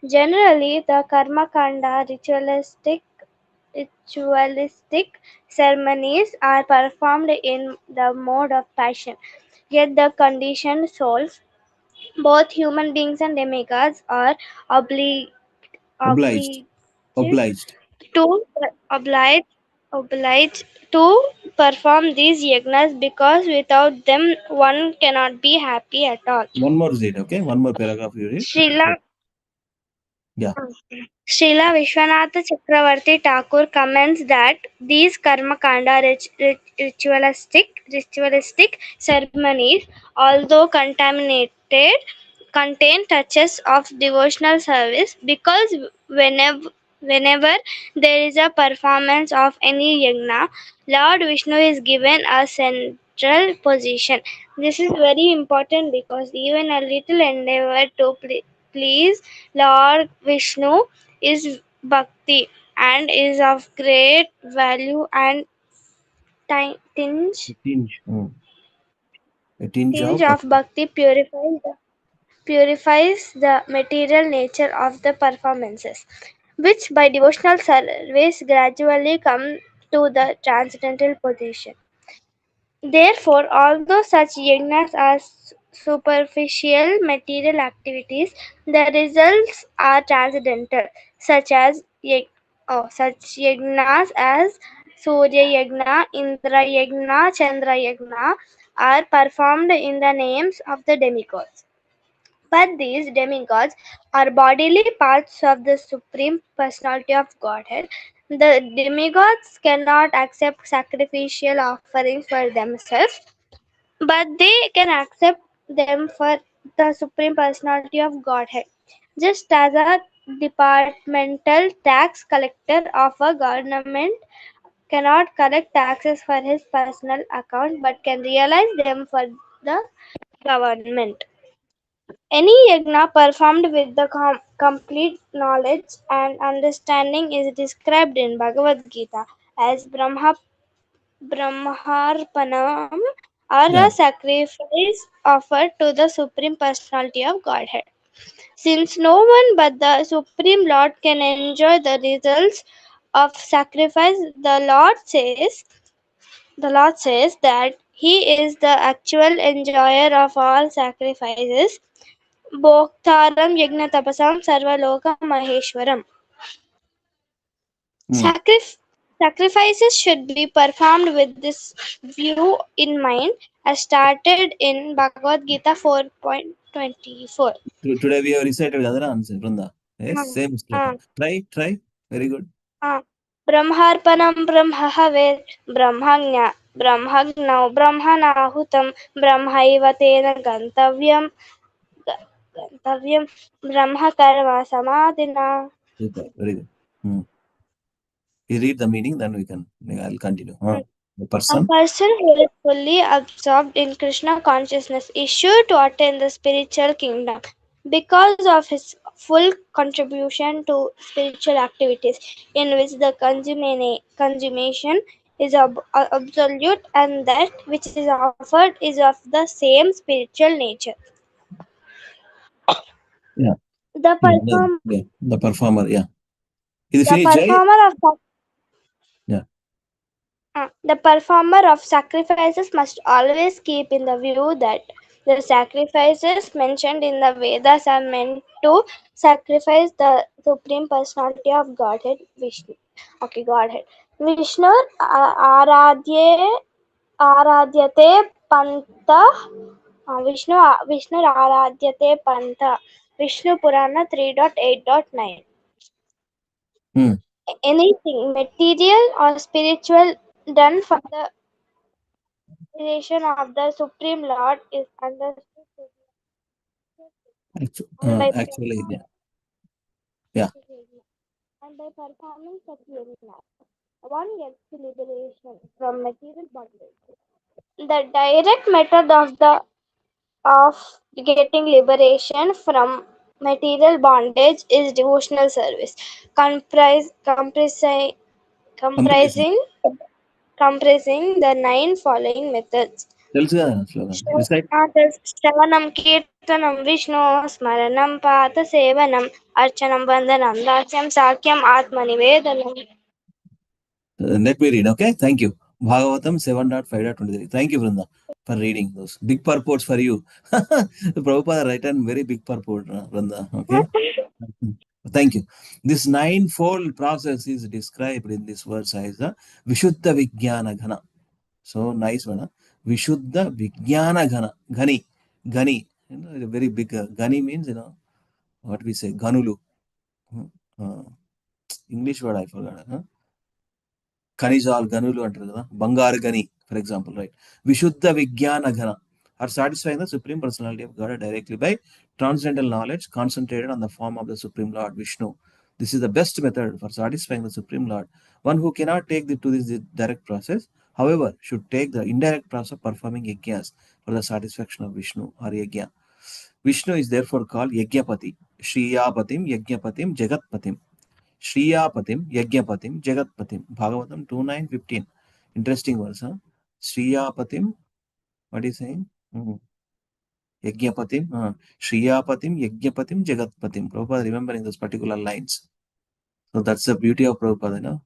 Generally, the karma kanda ritualistic ceremonies are performed in the mode of passion. Yet the conditioned souls, both human beings and demigods, are Obliged. obliged Obliged. to obliged obliged to perform these yagnas because without them one cannot be happy at all. One more read, okay? One more paragraph you read. Srila Yeah. Srila Vishwanatha Chakravarti Thakur comments that these karmakanda ritualistic ceremonies, although contaminated, contain touches of devotional service because whenever there is a performance of any yagna, Lord Vishnu is given a central position. This is very important because even a little endeavor to please Lord Vishnu is bhakti and is of great value and tinge, A tinge. A tinge tinge of of bhakti purifies the material nature of the performances, which by devotional service gradually come to the transcendental position. Therefore, although such yagnas are superficial material activities, the results are transcendental, such yagnas as Surya Yagna, Indra Yagna, Chandra Yagna are performed in the names of the demigods. But these demigods are bodily parts of the Supreme Personality of Godhead. The demigods cannot accept sacrificial offerings for themselves, but they can accept them for the Supreme Personality of Godhead. Just as a departmental tax collector of a government cannot collect taxes for his personal account but can realize them for the government. Any yagna performed with the complete knowledge and understanding is described in Bhagavad Gita as Brahmarpanam, or yeah. a sacrifice offered to the Supreme Personality of Godhead. Since no one but the Supreme Lord can enjoy the results of sacrifice, the Lord says that He is the actual enjoyer of all sacrifices. Bhoktaram Yagnatapasam Sarvaloka Maheshwaram. Sacrif- Sacrifices should be performed with this view in mind, as stated in Bhagavad Gita 4.24. Today we have recited other answer, Vrunda. Yes, Ah, same sloka. ah, Try. Very good. ah. Brahmarpanam Brahmahavet Brahmagnau Brahmanahutam Brahmaiva Tena Gantavyam Brahma Karma Samadhina. Super. Very good. You read the meaning, then I'll continue. The A person. person who is fully absorbed in Krishna consciousness is sure to attain the spiritual kingdom because of his full contribution to spiritual activities, in which the consummation is absolute and that which is offered is of the same spiritual nature. Yeah. The perform The performer. Yeah. Is it the finished, Jay? performer of Yeah. The performer of sacrifices must always keep in the view that the sacrifices mentioned in the Vedas are meant to sacrifice the Supreme Personality of Godhead, Vishnu. Okay, Godhead. Vishnu Aradyate Panta. Vishnu Aradyate Panta. Vishnu Purana 3.8.9. Anything material or spiritual done for the creation of the Supreme Lord is understood to be and by Actually, yeah. Yeah. performing such yajna, one gets liberation from material bondage. The direct method of getting liberation from material bondage is devotional service, comprising Comparison. comprising the 9 following methods. Recite. Shravanam, Kirtanam, Vishnu, Smaranam, Pata Sevanam, Archanam, Vandanam, Dasyam, Sakyam, Atmanivedanam. Let me read, okay? Thank you. Bhagavatam 7.5.23. Thank you, Vrunda, for reading those. Big purports for you. Prabhupada written very big purport, Vrunda, okay? Thank you. This ninefold process is described in this verse as the Vishuddha Vijnana Ghana. So nice one. Vishuddha Vijnana Ghana. Ghani. Ghani. You know, a very big. Ghani means, you know, what we say, Ghanulu. Uh, English word I forgot. Huh? Kanijal, Ganulu, and Bangar Gani, for example, right? Vishuddha Vijnana Ghana are satisfying the Supreme Personality of God directly by transcendental knowledge concentrated on the form of the Supreme Lord Vishnu. This is the best method for satisfying the Supreme Lord. One who cannot take to this direct process, however, should take the indirect process of performing yajnas for the satisfaction of Vishnu or yajna. Vishnu is therefore called Yajnapati, Shriyapatim, Yajnapatim, Jagatpatim. Shriyapatim, Yajnapatim, Jagatpatim. Bhagavatam 2.9.15. Interesting verse, huh? Shriyapatim, what is saying? Yajnapatim, Shriyapatim, Yajnapatim, Jagatpatim. Prabhupada remembering those particular lines. So that's the beauty of Prabhupada, no?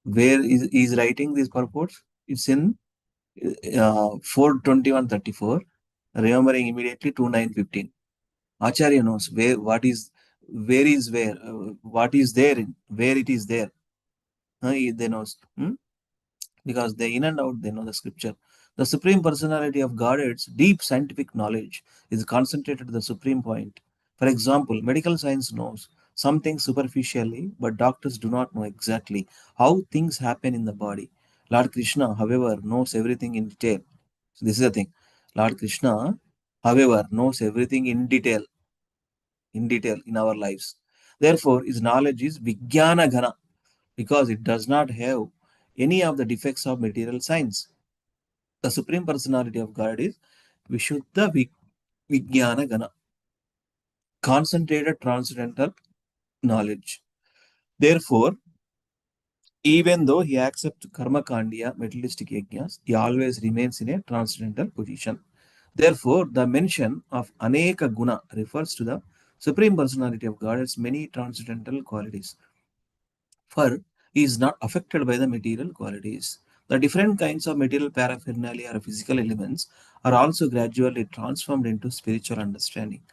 Where is writing these purports? It's in 4:21:34. Remembering immediately 2.9.15. Acharya knows what is where, what is there, where it is there. They know. Because they in and out, they know the scripture. The Supreme Personality of Godhead's deep scientific knowledge is concentrated to the supreme point. For example, medical science knows something superficially, but doctors do not know exactly how things happen in the body. Lord Krishna, however, knows everything in detail. So this is the thing. Lord Krishna, however, knows everything in detail in our lives. Therefore, his knowledge is Vijnana Ghana because it does not have any of the defects of material science. The Supreme Personality of God is Vishuddha Vijnana Gana, concentrated transcendental knowledge. Therefore, even though he accepts karma kandiya, materialistic yajnas, he always remains in a transcendental position. Therefore, the mention of Aneka Guna refers to the Supreme Personality of God as many transcendental qualities. For he is not affected by the material qualities. The different kinds of material paraphernalia or physical elements are also gradually transformed into spiritual understanding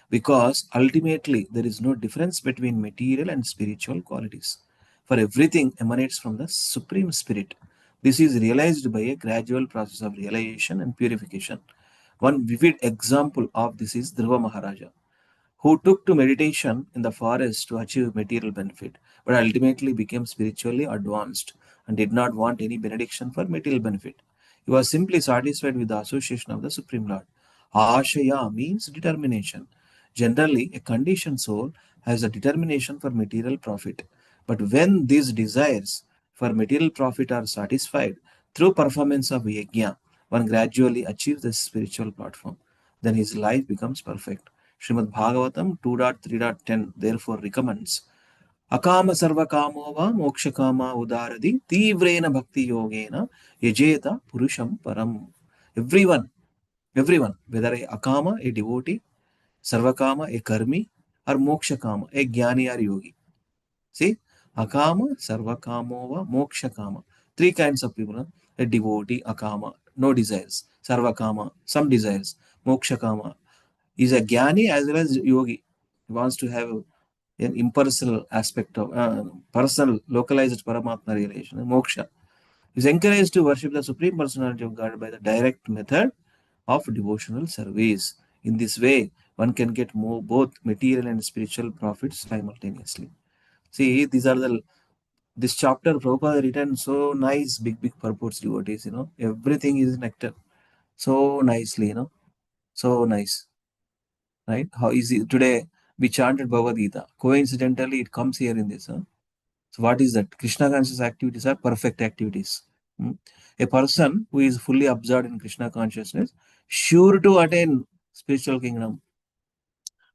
because ultimately there is no difference between material and spiritual qualities. For everything emanates from the Supreme Spirit. This is realized by a gradual process of realization and purification. One vivid example of this is Dhruva Maharaja, who took to meditation in the forest to achieve material benefit, but ultimately became spiritually advanced and did not want any benediction for material benefit. He was simply satisfied with the association of the Supreme Lord. Ashaya means determination. Generally, a conditioned soul has a determination for material profit. But when these desires for material profit are satisfied through performance of yajna, one gradually achieves the spiritual platform. Then his life becomes perfect. Srimad Bhagavatam 2.3.10 therefore recommends Akama sarvakamo va mokshakama udaradi tivrena bhakti yogena yajeta purusham param. Everyone, everyone, whether a akama, a devotee, sarvakama, a karmi, or mokshakama, a jnani or yogi. See, akama, sarvakamo va mokshakama. Three kinds of people. A devotee, akama, no desires. Sarvakama, some desires. Mokshakama, is a jnani as well as yogi. He wants to have an impersonal aspect of personal, localized Paramatma realization, moksha. He is encouraged to worship the Supreme Personality of God by the direct method of devotional service. In this way, one can get both material and spiritual profits simultaneously. See, these are the this chapter Prabhupada written so nice, big purports, devotees, everything is nectar. So nicely, so nice. Right? How easy today we chanted Bhagavad Gita. Coincidentally, it comes here in this. So, what is that? Krishna conscious activities are perfect activities. A person who is fully absorbed in Krishna consciousness, sure to attain spiritual kingdom.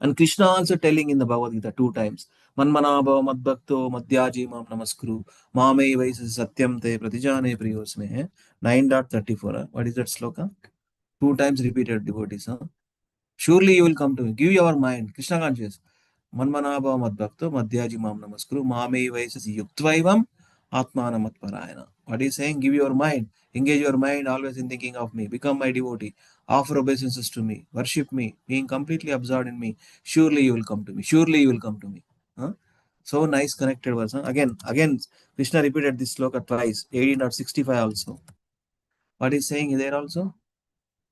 And Krishna also telling in the Bhagavad Gita 2 times, Manmanabhava Madbhakto Madhyaji Mam Namaskuru, Mame Vaisas Satyam Te Pratijane Priyosme, 9.34. What is that sloka? 2 times repeated devotees. Surely you will come to me. Give your mind. Krishna conscious. Manmanabhava Madbhakto Madhyaji Mam Namaskuru, Mame Vaisas Yuktvaivam Atmana Matparayana. What is saying? Give your mind. Engage your mind always in thinking of me. Become my devotee. Offer obeisances to me. Worship me. Being completely absorbed in me. Surely you will come to me. Surely you will come to me. Huh? So nice connected verse. Huh? Again, Krishna repeated this sloka twice. 18.65 also. What is saying there also?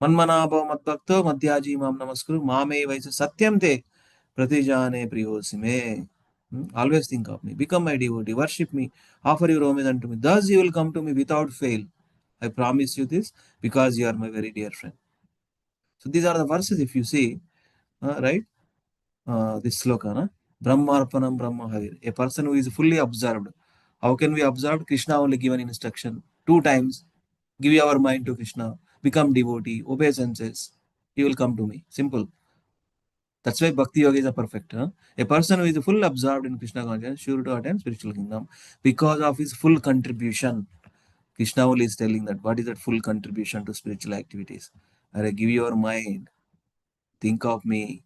Manmanabhava Madbhakto Madhyaji Mam Namaskuru, Mame Vaisa Satyam Te Pratijane Priyosime. Always think of me. Become my devotee. Worship me. Offer your homage unto me. Thus you will come to me without fail. I promise you this because you are my very dear friend. So these are the verses if you see, right? This sloka, na? Brahmarpanam Brahma Havir. A person who is fully observed. How can we observe? Krishna only given instruction 2 times. Give your mind to Krishna. Become devotee. Obey senses. He will come to me. Simple. That's why Bhakti Yoga is a perfect. Huh? A person who is full absorbed in Krishna consciousness, sure to attain spiritual kingdom because of his full contribution. Krishna only is telling that what is that full contribution to spiritual activities. I give your mind, think of me,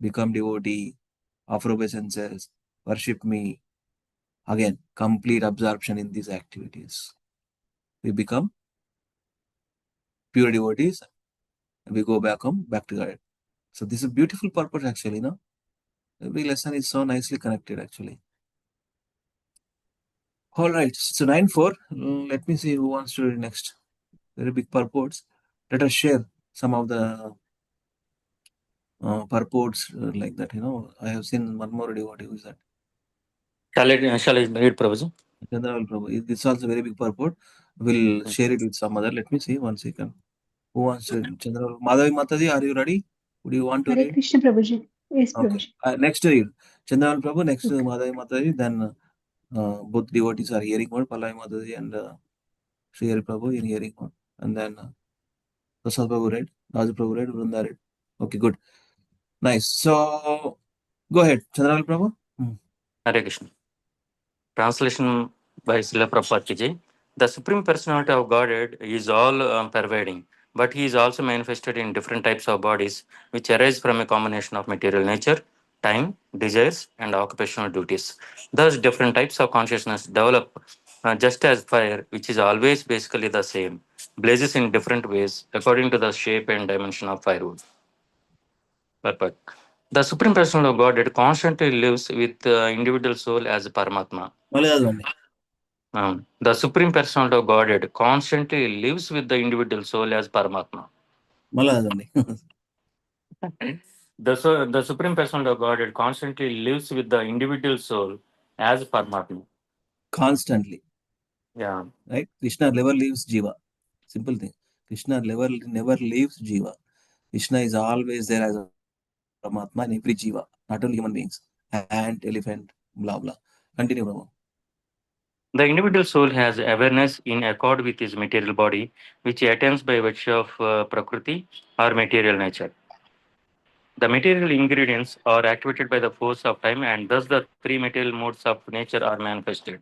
become devotee, offer obeisances, worship me. Again, complete absorption in these activities. We become pure devotees. We go back home, back to God. So this is a beautiful purpose actually, no? Every lesson is so nicely connected actually. All right, so 9.4. Let me see who wants to read next. Very big purports. Let us share some of the purports like that. I have seen one more devotee. Who is that? Shall I read, Prabhuji? Chandraval Prabhu. This is also very big purport. We'll share it with some other. Let me see. 1 second. Who wants to read? Chandraval. Madhavi Mataji, are you ready? Would you want to Hare read? Krishna Prabhuji. Yes, Okay. Prabhuji. Next read. Chandraval Prabhu. Next Okay. Madhavi Mataji. Then both devotees are hearing mode. Pallavi Mataji and Sri Hari Prabhu in hearing mode. And then Prasad Prabhu read. Raj Prabhu read. Vrunda read. Okay, good. Nice. So go ahead, Chandraval Prabhu. Hare Krishna. Translation by Srila Prabhupada Ki Jai. The Supreme Personality of Godhead is all pervading, but He is also manifested in different types of bodies, which arise from a combination of material nature, time, desires, and occupational duties. Thus, different types of consciousness develop, just as fire, which is always basically the same, blazes in different ways according to the shape and dimension of firewood. Perfect. The Supreme Personality of Godhead constantly lives with the individual soul as Paramatma. The Supreme Personality of Godhead constantly lives with the individual soul as Paramatma. The Supreme Personality of Godhead constantly lives with the individual soul as Paramatma. Constantly. Yeah. Right? Krishna never leaves Jiva. Simple thing. Krishna never leaves Jiva. Krishna is always there as a Paramatma in every Jiva, not only human beings. Ant, elephant, blah blah. Continue, Prabhu. The individual soul has awareness in accord with his material body, which he attains by virtue of Prakriti or material nature. The material ingredients are activated by the force of time, and thus the three material modes of nature are manifested.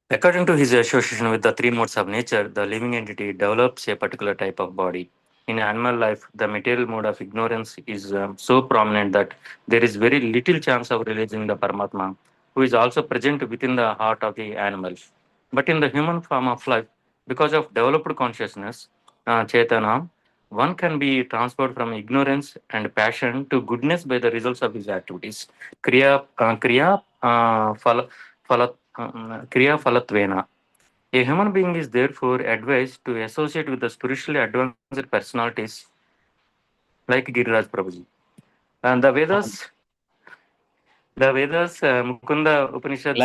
According to his association with the three modes of nature, the living entity develops a particular type of body. In animal life, the material mode of ignorance is so prominent that there is very little chance of realizing the Paramatma, who is also present within the heart of the animal. But in the human form of life, because of developed consciousness, Chetana, one can be transferred from ignorance and passion to goodness by the results of his activities. Kriya Phalatvena. A human being is therefore advised to associate with the spiritually advanced personalities like Giriraj Prabhuji. And the Vedas, Mukunda Upanishad.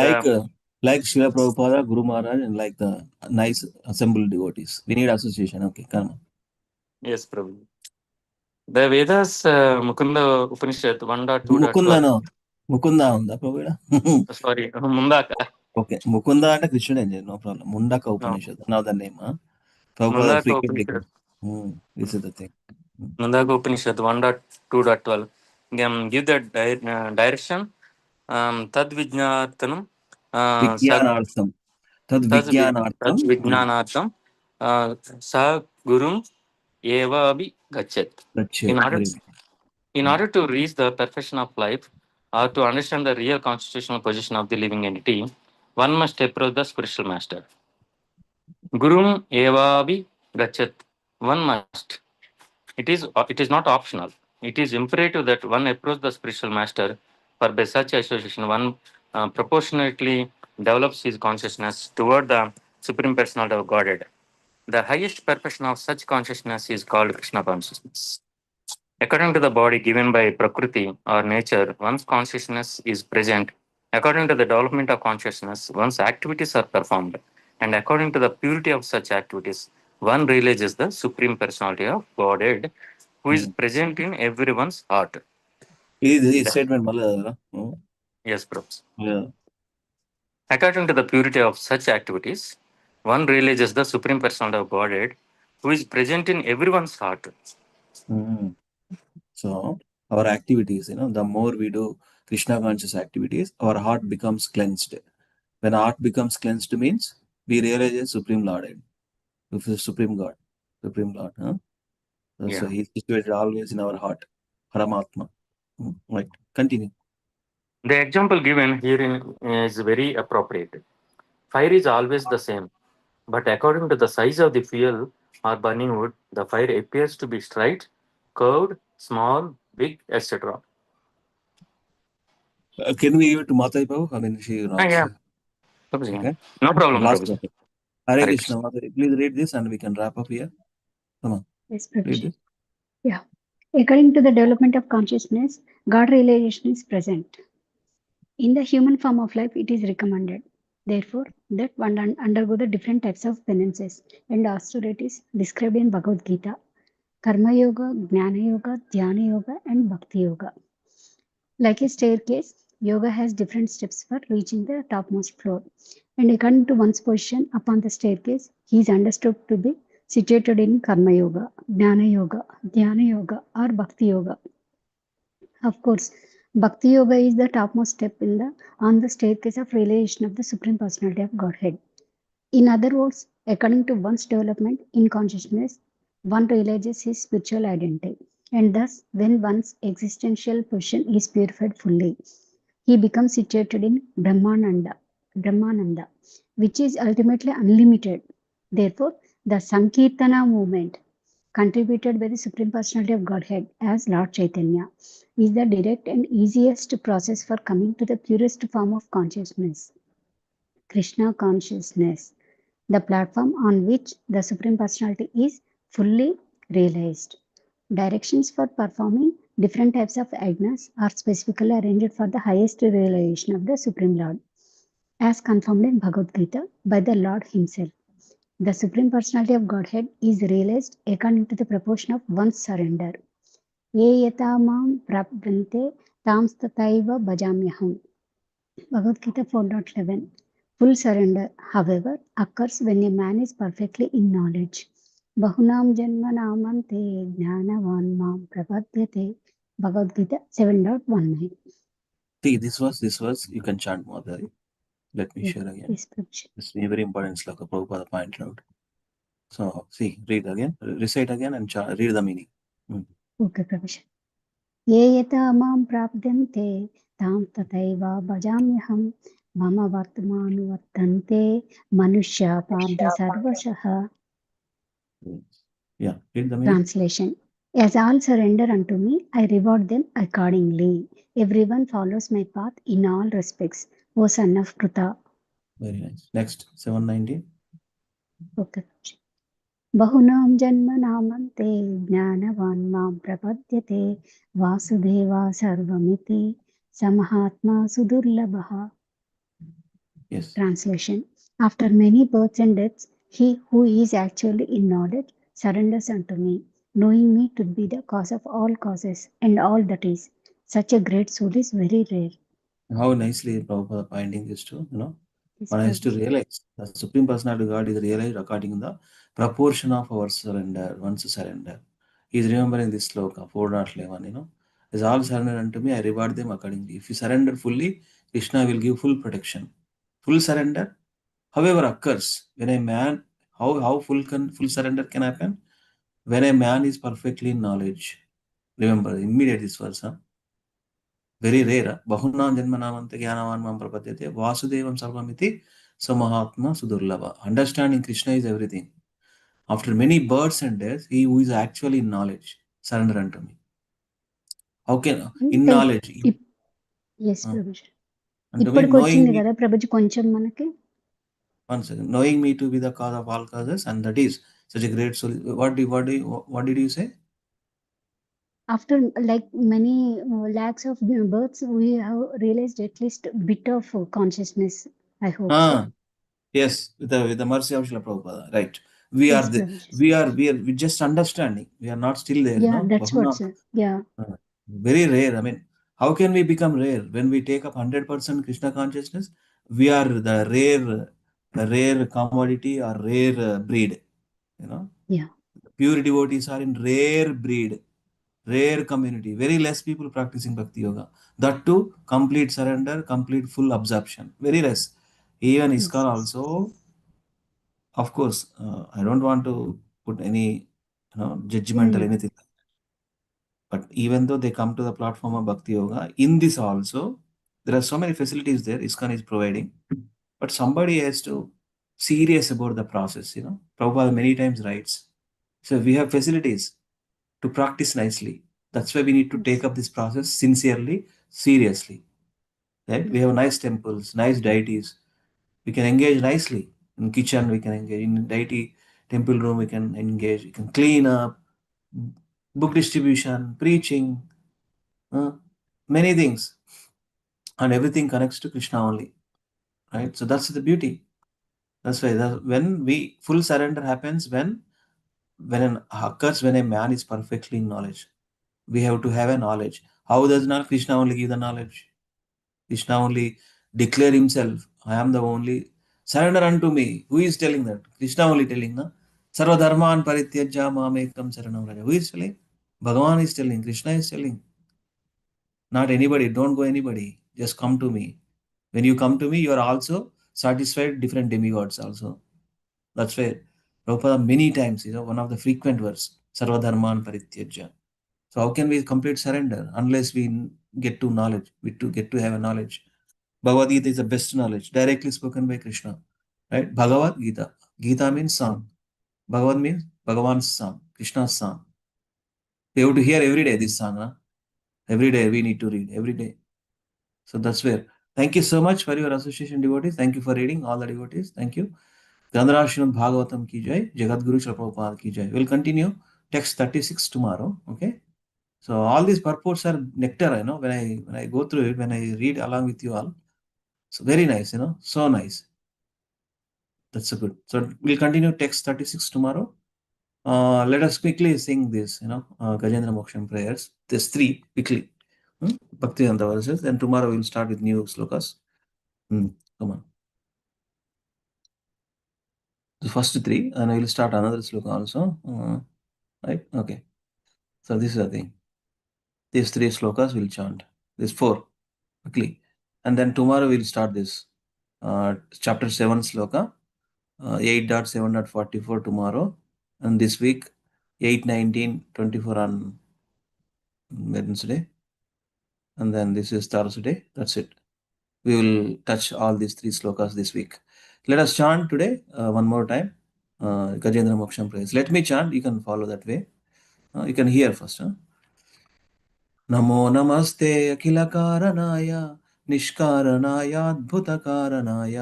Like Shiva Prabhupada, Guru Maharaj, and like the nice assembled devotees. We need association. Okay, come on. Yes, Prabhuji. The Vedas, Mukunda Upanishad 1.2.12. Mukunda unda Prabhupada. Sorry, Mundaka. Okay, Mukunda and Krishna, no problem. Mundaka Upanishad, now the name. Prabhupada Mundaka frequently. Upanishad. This is the thing. Mundaka Upanishad 1.2.12. give the direction. Tad vijnanarthanam. Vijnanartham. Tad Vijnanartham. Sa gurum eva abhi gachet. In order to reach the perfection of life or to understand the real constitutional position of the living entity, one must approach the spiritual master. Gurum evavi gachat. One must. It is not optional. It is imperative that one approach the spiritual master, for by such association one proportionately develops his consciousness toward the Supreme Personality of Godhead. The highest perfection of such consciousness is called Krishna consciousness. According to the body given by Prakriti or nature, one's consciousness is present. According to the development of consciousness, one's activities are performed. And according to the purity of such activities, one realizes the Supreme Personality of Godhead, who is present in everyone's heart. This statement, Yes, Prabhu. Yeah. According to the purity of such activities, one realizes the Supreme Personality of Godhead, who is present in everyone's heart. So our activities, the more we do Krishna conscious activities, our heart becomes cleansed. When heart becomes cleansed means we realize a Supreme Lord, Supreme God, Supreme Lord. So he is situated always in our heart, Paramatma. Right. Continue. The example given herein is very appropriate. Fire is always the same, but according to the size of the fuel or burning wood, the fire appears to be straight, curved, small, big, etc. Can we give it to Mata Prabhu? I mean, she not. Yeah. Okay. No problem, Last Prabhuji. Hare Krishna, Mata, please read this and we can wrap up here. Come on. Yes, Read Prabhuji. this. Yeah. According to the development of consciousness, God realization is present. In the human form of life, it is recommended, therefore, that one undergo the different types of penances and austerities described in Bhagavad Gita, Karma Yoga, Jnana Yoga, Dhyana Yoga, and Bhakti Yoga. Like a staircase, yoga has different steps for reaching the topmost floor. And according to one's position upon the staircase, he is understood to be situated in Karma Yoga, Jnana Yoga, Dhyana Yoga, or Bhakti Yoga. Of course, Bhakti Yoga is the topmost step on the staircase of realization of the Supreme Personality of Godhead. In other words, according to one's development in consciousness, one realizes his spiritual identity. And thus, when one's existential position is purified fully, he becomes situated in Brahmananda, which is ultimately unlimited. Therefore, the Sankirtana movement, contributed by the Supreme Personality of Godhead as Lord Chaitanya, is the direct and easiest process for coming to the purest form of consciousness, Krishna consciousness, the platform on which the Supreme Personality is fully realized. Directions for performing different types of yajnas are specifically arranged for the highest realization of the Supreme Lord, as confirmed in Bhagavad Gita by the Lord Himself. The Supreme Personality of Godhead is realized according to the proportion of one's surrender. Ye yata mam prapdante tamstataiva bhajamyaham. Bhagavad Gita 4.11. Full surrender, however, occurs when a man is perfectly in knowledge. Bahunam janma namante jnanavan mam prapadyate. Bhagavad Gita 7.19. See, this was, you can chant Mata. Let me share again. Yes, It's a very important sloka Prabhupada pointed out. So, see, read again, recite again and read the meaning. Okay, Prabhupada. Ye yata mam prapdyante tam tataiva bhajamyaham mama vartamanu vartante manushya pardha sarvashaha. Yeah, read the meaning. Translation. As all surrender unto me, I reward them accordingly. Everyone follows my path in all respects, O son of Pruta. Very nice. Next, 719. Okay. Bahunam janma namante jnanavan mam prapadyate vasudeva sarvamiti samahatma sudurlabha. Yes. Translation. After many births and deaths, he who is actually in knowledge surrenders unto me, knowing me to be the cause of all causes and all that is. Such a great soul is very rare. How nicely Prabhupada pointing this to, Yes, one has to realize the Supreme Personality of God is realized according to the proportion of our surrender, one's surrender. He is remembering this sloka, 4.11, As all surrender unto me, I reward them accordingly. If you surrender fully, Krishna will give full protection. Full surrender, however, occurs when a man, how full surrender can happen? When a man is perfectly in knowledge. Remember, immediate this verse, huh? Very rare. Bahunam janmanamante jnanavan mam prapadyate vasudevam sarvamiti samahatma sudurlava. Understanding Krishna is everything. After many births and deaths, he who is actually in knowledge, surrender unto me. How can, in Like, knowledge, yes, Prabhuji. unto me, ఇప్పటికి knowing వచ్చింది me, కదా ప్రభుజీ కొంచెం మనకి. one second, knowing me to be the cause of all causes, and that is such a great soul. What did you say? After like many lakhs of births, we have realized at least bit of consciousness. I hope so. Yes, with the mercy of Srila Prabhupada, right? We Yes, are the, Prabhuji. we just understanding. We are not still there, Yeah, no? that's what, Bahuna, sir. Yeah, very rare. I mean, how can we become rare when we take up 100% Krishna consciousness? We are the rare commodity or rare breed. You know, yeah, pure devotees are in rare breed, rare community. Very less people practicing bhakti yoga. That too, complete surrender, complete full absorption. Very less. Even yes, ISKCON yes. also. Of course, I don't want to put any, judgmental Yeah, anything. But even though they come to the platform of Bhakti Yoga, in this also, there are so many facilities there ISKCON is providing. But somebody has to serious about the process, Prabhupada many times writes. So we have facilities to practice nicely. That's why we need to take yes, up this process sincerely, seriously. Right? We have nice temples, nice deities. We can engage nicely. In kitchen, we can engage. In deity temple room, we can engage. We can clean up, book distribution, preaching, uh, many things. And everything connects to Krishna only. Right? So that's the beauty. That's why when we full surrender happens when an occurs when a man is perfectly in knowledge. We have to have a knowledge. How does not Krishna only give the knowledge? Krishna only declare himself, I am the only, surrender unto me. Who is telling that? Krishna only telling, na? Sarva dharman parityajya mamekam saranam raja. Who is telling? Bhagavan is telling, Krishna is telling. Not anybody, don't go anybody. Just come to me. When you come to me, you are also satisfied different demigods also. That's why Prabhupada many times, one of the frequent words, Sarva dharman parityajya. So how can we complete surrender unless we get to knowledge, we to get to have a knowledge? Bhagavad Gita is the best knowledge, directly spoken by Krishna. Right? Bhagavad Gita. Gita means song. Bhagavad means Bhagavan's song, Krishna's song. We have to hear every day this song. Huh? Every day we need to read, every day. So that's where. Thank you so much for your association, devotees. Thank you for reading, all the devotees. Thank you. Gandhara Srimad Bhagavatam ki jai, Jagat Guru Srila Prabhupada ki jai. We'll continue text 36 tomorrow. Okay. So all these purports are nectar, when I go through it, when I read along with you all. So very nice, so nice. That's a good. So we'll continue text 36 tomorrow. Let us quickly sing this, Gajendra Moksham prayers. There's 3 quickly. Bhakti Anta verses. Then tomorrow we'll start with new slokas. Come on. The first 3, and we'll start another sloka also. Right? Okay. So this is the thing. These 3 slokas we'll chant. These 4 quickly. And then tomorrow we'll start this chapter 7 sloka, 8.7.44 tomorrow. And this week, 8.19.24 on Wednesday. And then this is Thursday. That's it. We will touch all these 3 slokas this week. Let us chant today one more time. Gajendra Moksham prayers. Let me chant. You can follow that way. You can hear first. Huh? नमो नमस्ते अखिलकारणाय निष्कारणाय अद्भुतकारणाय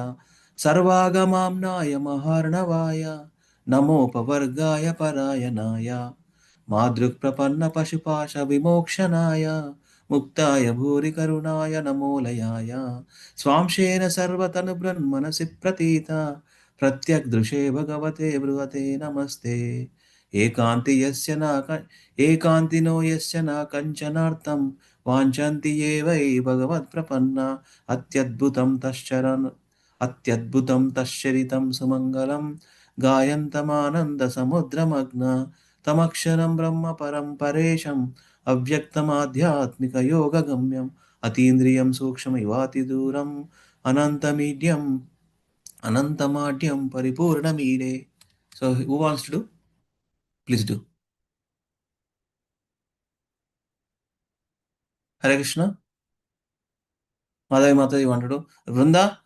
सर्वागमाम्नाय महार्णवाय नमोपवर्गाय परायणाय मातृक्प्रपन्नपशुपाशविमोक्षणाय मुक्ताय भूरिकरुणाय नमोलयाय स्वांशेन सर्वतनुभृन्मनसि प्रतीता प्रत्यग्दृशे भगवते बृहते नमस्ते एकान्ति यस्य न एकान्तिनो यस्य न कञ्चनार्थं वाञ्छन्ति ये वै भगवत्प्रपन्ना अत्यद्भुतं तश्चरितं सुमङ्गलं गायन्तमानन्दसमुद्रमग्न तमक्षरं ब्रह्म परं परेशम् अव्यक्तमाध्यात्मिकयोगगम्यम् अतीन्द्रियं सूक्ष्ममिवातिदूरम् अनन्तमाढ्यं परिपूर्णमीडे. So who wants to do? Please do. Hare Krishna. Mata, you want to do? Vrunda?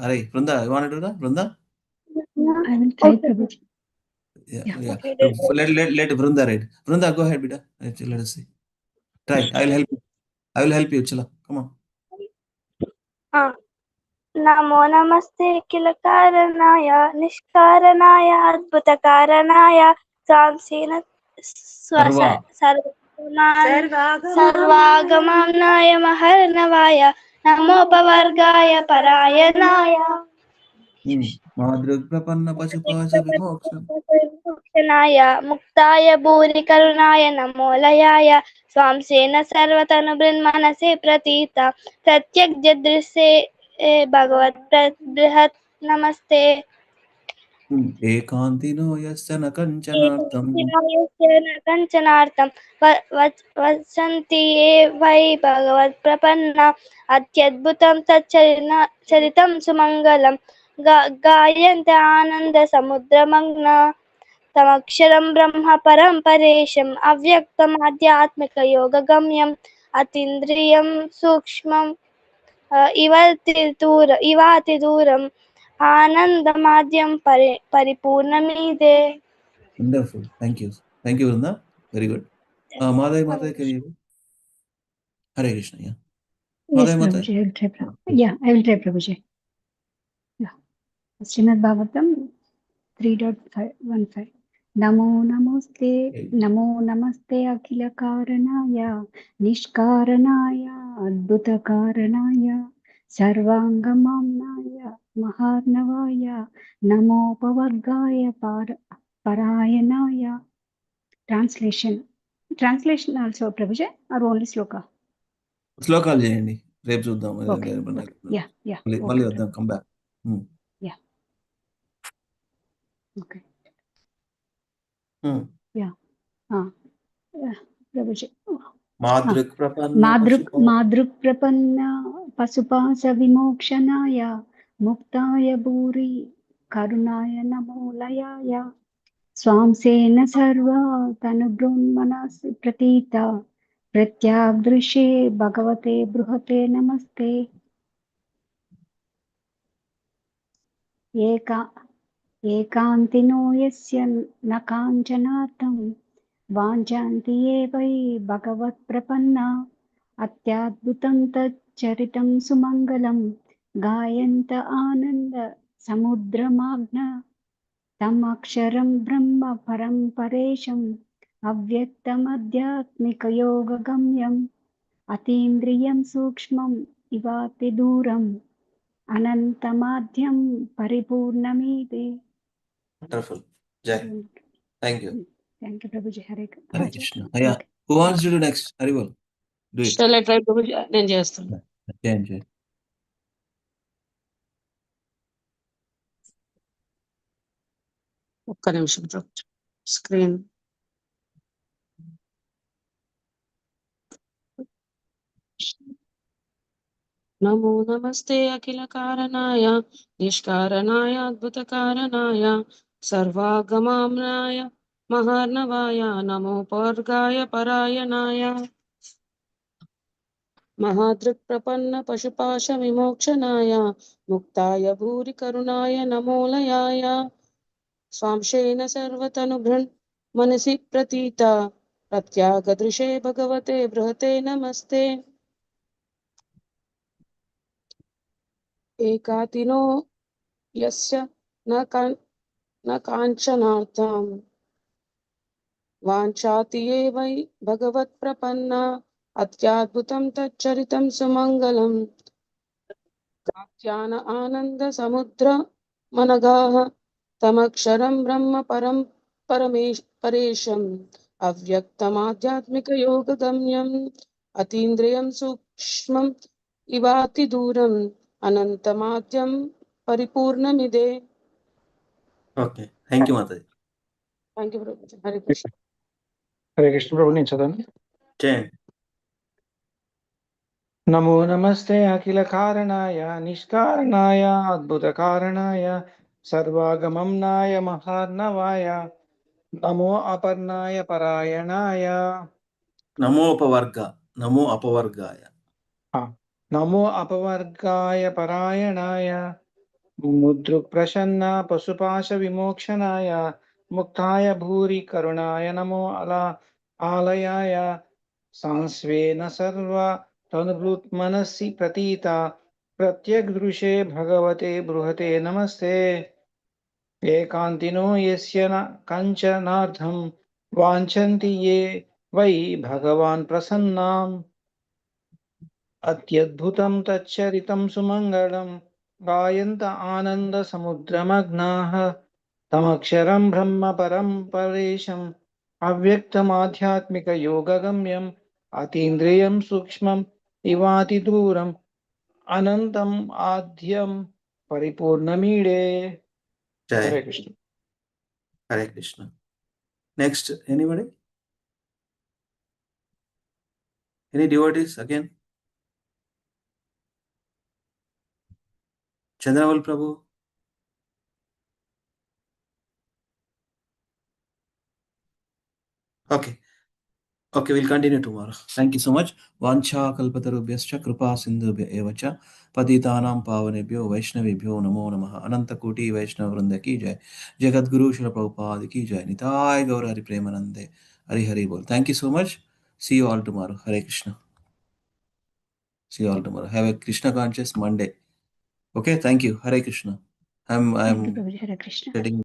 Hare, Vrunda, you want to do that? Vrunda? I will try, Okay. Prabhuji. Yeah. Yeah. Okay. Let Vrunda read. Vrunda, go ahead, beta. Let us see. Try. I will help you. Chala. Come on. नमो नमस्ते किल कारणाय निष्कारणाय अद्भुतकारणाय स्वांसेन Sarva. सर्वागमनाय महर्नवाय नमोपवर्गाय परायणाय Madrugprapanna Pashupasa Vimoksham. मोक्षणाय मुक्ताय भूरिकरुणाय नमो लयाय स्वांसेन सर्वतनुभृन्मनसे प्रतीता प्रत्यग्दृश्ये भगवत् नमस्ते Ekantino yasya kanchanartam. कञ्चनार्थं वसन्ति ये वै भगवत्प्रपन्ना अत्यद्भुतं तच्चरितं सुमङ्गलं गायन्त आनन्दसमुद्रमग्न तमक्षरं ब्रह्म परं परेशम् अव्यक्तमाध्यात्मिकयोगगम्यम् अतीन्द्रियं सूक्ष्मम् इवातिदूरम् आनन्दमाद्यं परिपूर्णमीदे. Wonderful. Thank you. Thank you, Vrunda. Very good. Mata, can you? Hare Krishna. Yeah. Yes, Mata. Prabhuji. I will try, Yeah, I will try, Prabhuji. Yeah. Srimad Bhagavatam 3.15. नमो नमस्ते अखिल कारणाय निष्कारणाय अद्भुतकारणाय सर्वांगमनाय महार्णवाय नमोपवर्गाय परायणाय. Translation also, Prabhuji, or only sloka? శ్లోకాలు చేయండి రేపు చూద్దాం Okay. Yeah. మళ్ళీ వద్దాం come back. Yeah. Okay. Yeah. Prabhuji. మాదృక్ मादृक्प्रपन्न पशुपाश विमोक्षणाय मुक्ताय भूरि करुणाय नमो लयाय स्वांसेन सर्वा तनुभृन्मनसि प्रतीता प्रत्यादृशे भगवते बृहते नमस्ते. एकान्तिनो यस्य न काञ्चनार्थं वाञ्छन्ति ये वै भगवत्प्रपन्ना अत्याद्भुतं तच्चरितं सुमङ्गलं गायन्त आनन्द समुद्रमाग्न तम् अक्षरं ब्रह्म परं परेशम् अव्यक्तमध्यात्मिकयोगगम्यम् अतीन्द्रियं सूक्ष्मम् इवातिदूरम् अनन्तमाद्यं परिपूर्णमीदे. Wonderful. Jai. Thank you. Thank you, Prabhuji. Hare Krishna. Yeah. Who wants to do next? Haribol. Do it. Shall I try, Prabhuji? నేను చేస్తాను. Jai. ఒక్క నిమిషం స్క్రీన్. నమో నమస్తే అఖిల కారణాయ నిష్కారణాయ అద్భుతకారణాయ సర్వాగమామ్నాయ మహార్ణవాయ నమోపవర్గాయ పరాయణాయ महादृक्प्रपन्न पशुपाश विमोक्षणाय मुक्ताय भूरि करुणाय नमोलयाय स्वांशेन सर्वतनुभृन् मनसि प्रतीता प्रत्यागदृशे भगवते बृहते नमस्ते. एकातिनो यस्य न काञ्चनार्थं वाञ्छाति ये वै भगवत्प्रपन्ना अत्याद्भुतं तच्चरितं सुमङ्गलम् गात्यान आनन्द समुद्र मनगाः तमक्षरं ब्रह्म परं परेशम् अव्यक्तमाध्यात्मिकयोगगम्यम् अतीन्द्रियं सूक्ष्मम् इवातिदूरम् अनन्तमाद्यं परिपूर्णमिदे. Okay. Thank you, Mataji. Thank you, Prabhuji. Hare Krishna. हरे कृष्ण प्रभु నేను చదవండి. Chant. नमो नमस्ते अखिल कारणाय निष्कारणाय अद्भुत कारणाय सर्वागमनाय महार्णवाय नमो अपर्णाय परायणाय Namo apavargaya. नमो अपवर्गाय परायणाय मुद्रुक् प्रसन्न पशुपाश विमोक्षणाय मुक्ताय भूरि करुणाय नमो आलयाय सांस्वेन सर्व तनुभृत् मनसि प्रतीता प्रत्यग्दृशे भगवते बृहते नमस्ते एकान्तिनो यस्य न कञ्चनार्थं वाञ्छन्ति ये वै भगवान् प्रसन्नाम् अत्यद्भुतं तच्चरितं सुमङ्गलं गायन्त आनन्दसमुद्रमग्नाः तमक्षरं ब्रह्म परं परेशम् अव्यक्तमाध्यात्मिकयोगगम्यम् अतीन्द्रियं सूक्ष्मम् इवातिदूरम् अनन्तम् आद्यं परिपूर्णमीडे. हरे Jai. Krishna. Hare Krishna. Next, anybody? Any devotees again? Chandraval Prabhu. Okay. Okay, we'll continue tomorrow. Thank you so much. Vancha kalpatarubhyascha kripa sindhubhya evacha patitanam pavanebhyo vaishnavebhyo namo namaha ananta koti vaishnav vrinda ki jai jagat guru Srila Prabhupada ki jai nitai gaur hari premanande hari hari bol. Thank you so much. See you all tomorrow. Hare Krishna. See you all tomorrow. Have a Krishna conscious Monday. Okay, thank you. Hare Krishna. Thank you, I'm Prabhuji. Hare Krishna. setting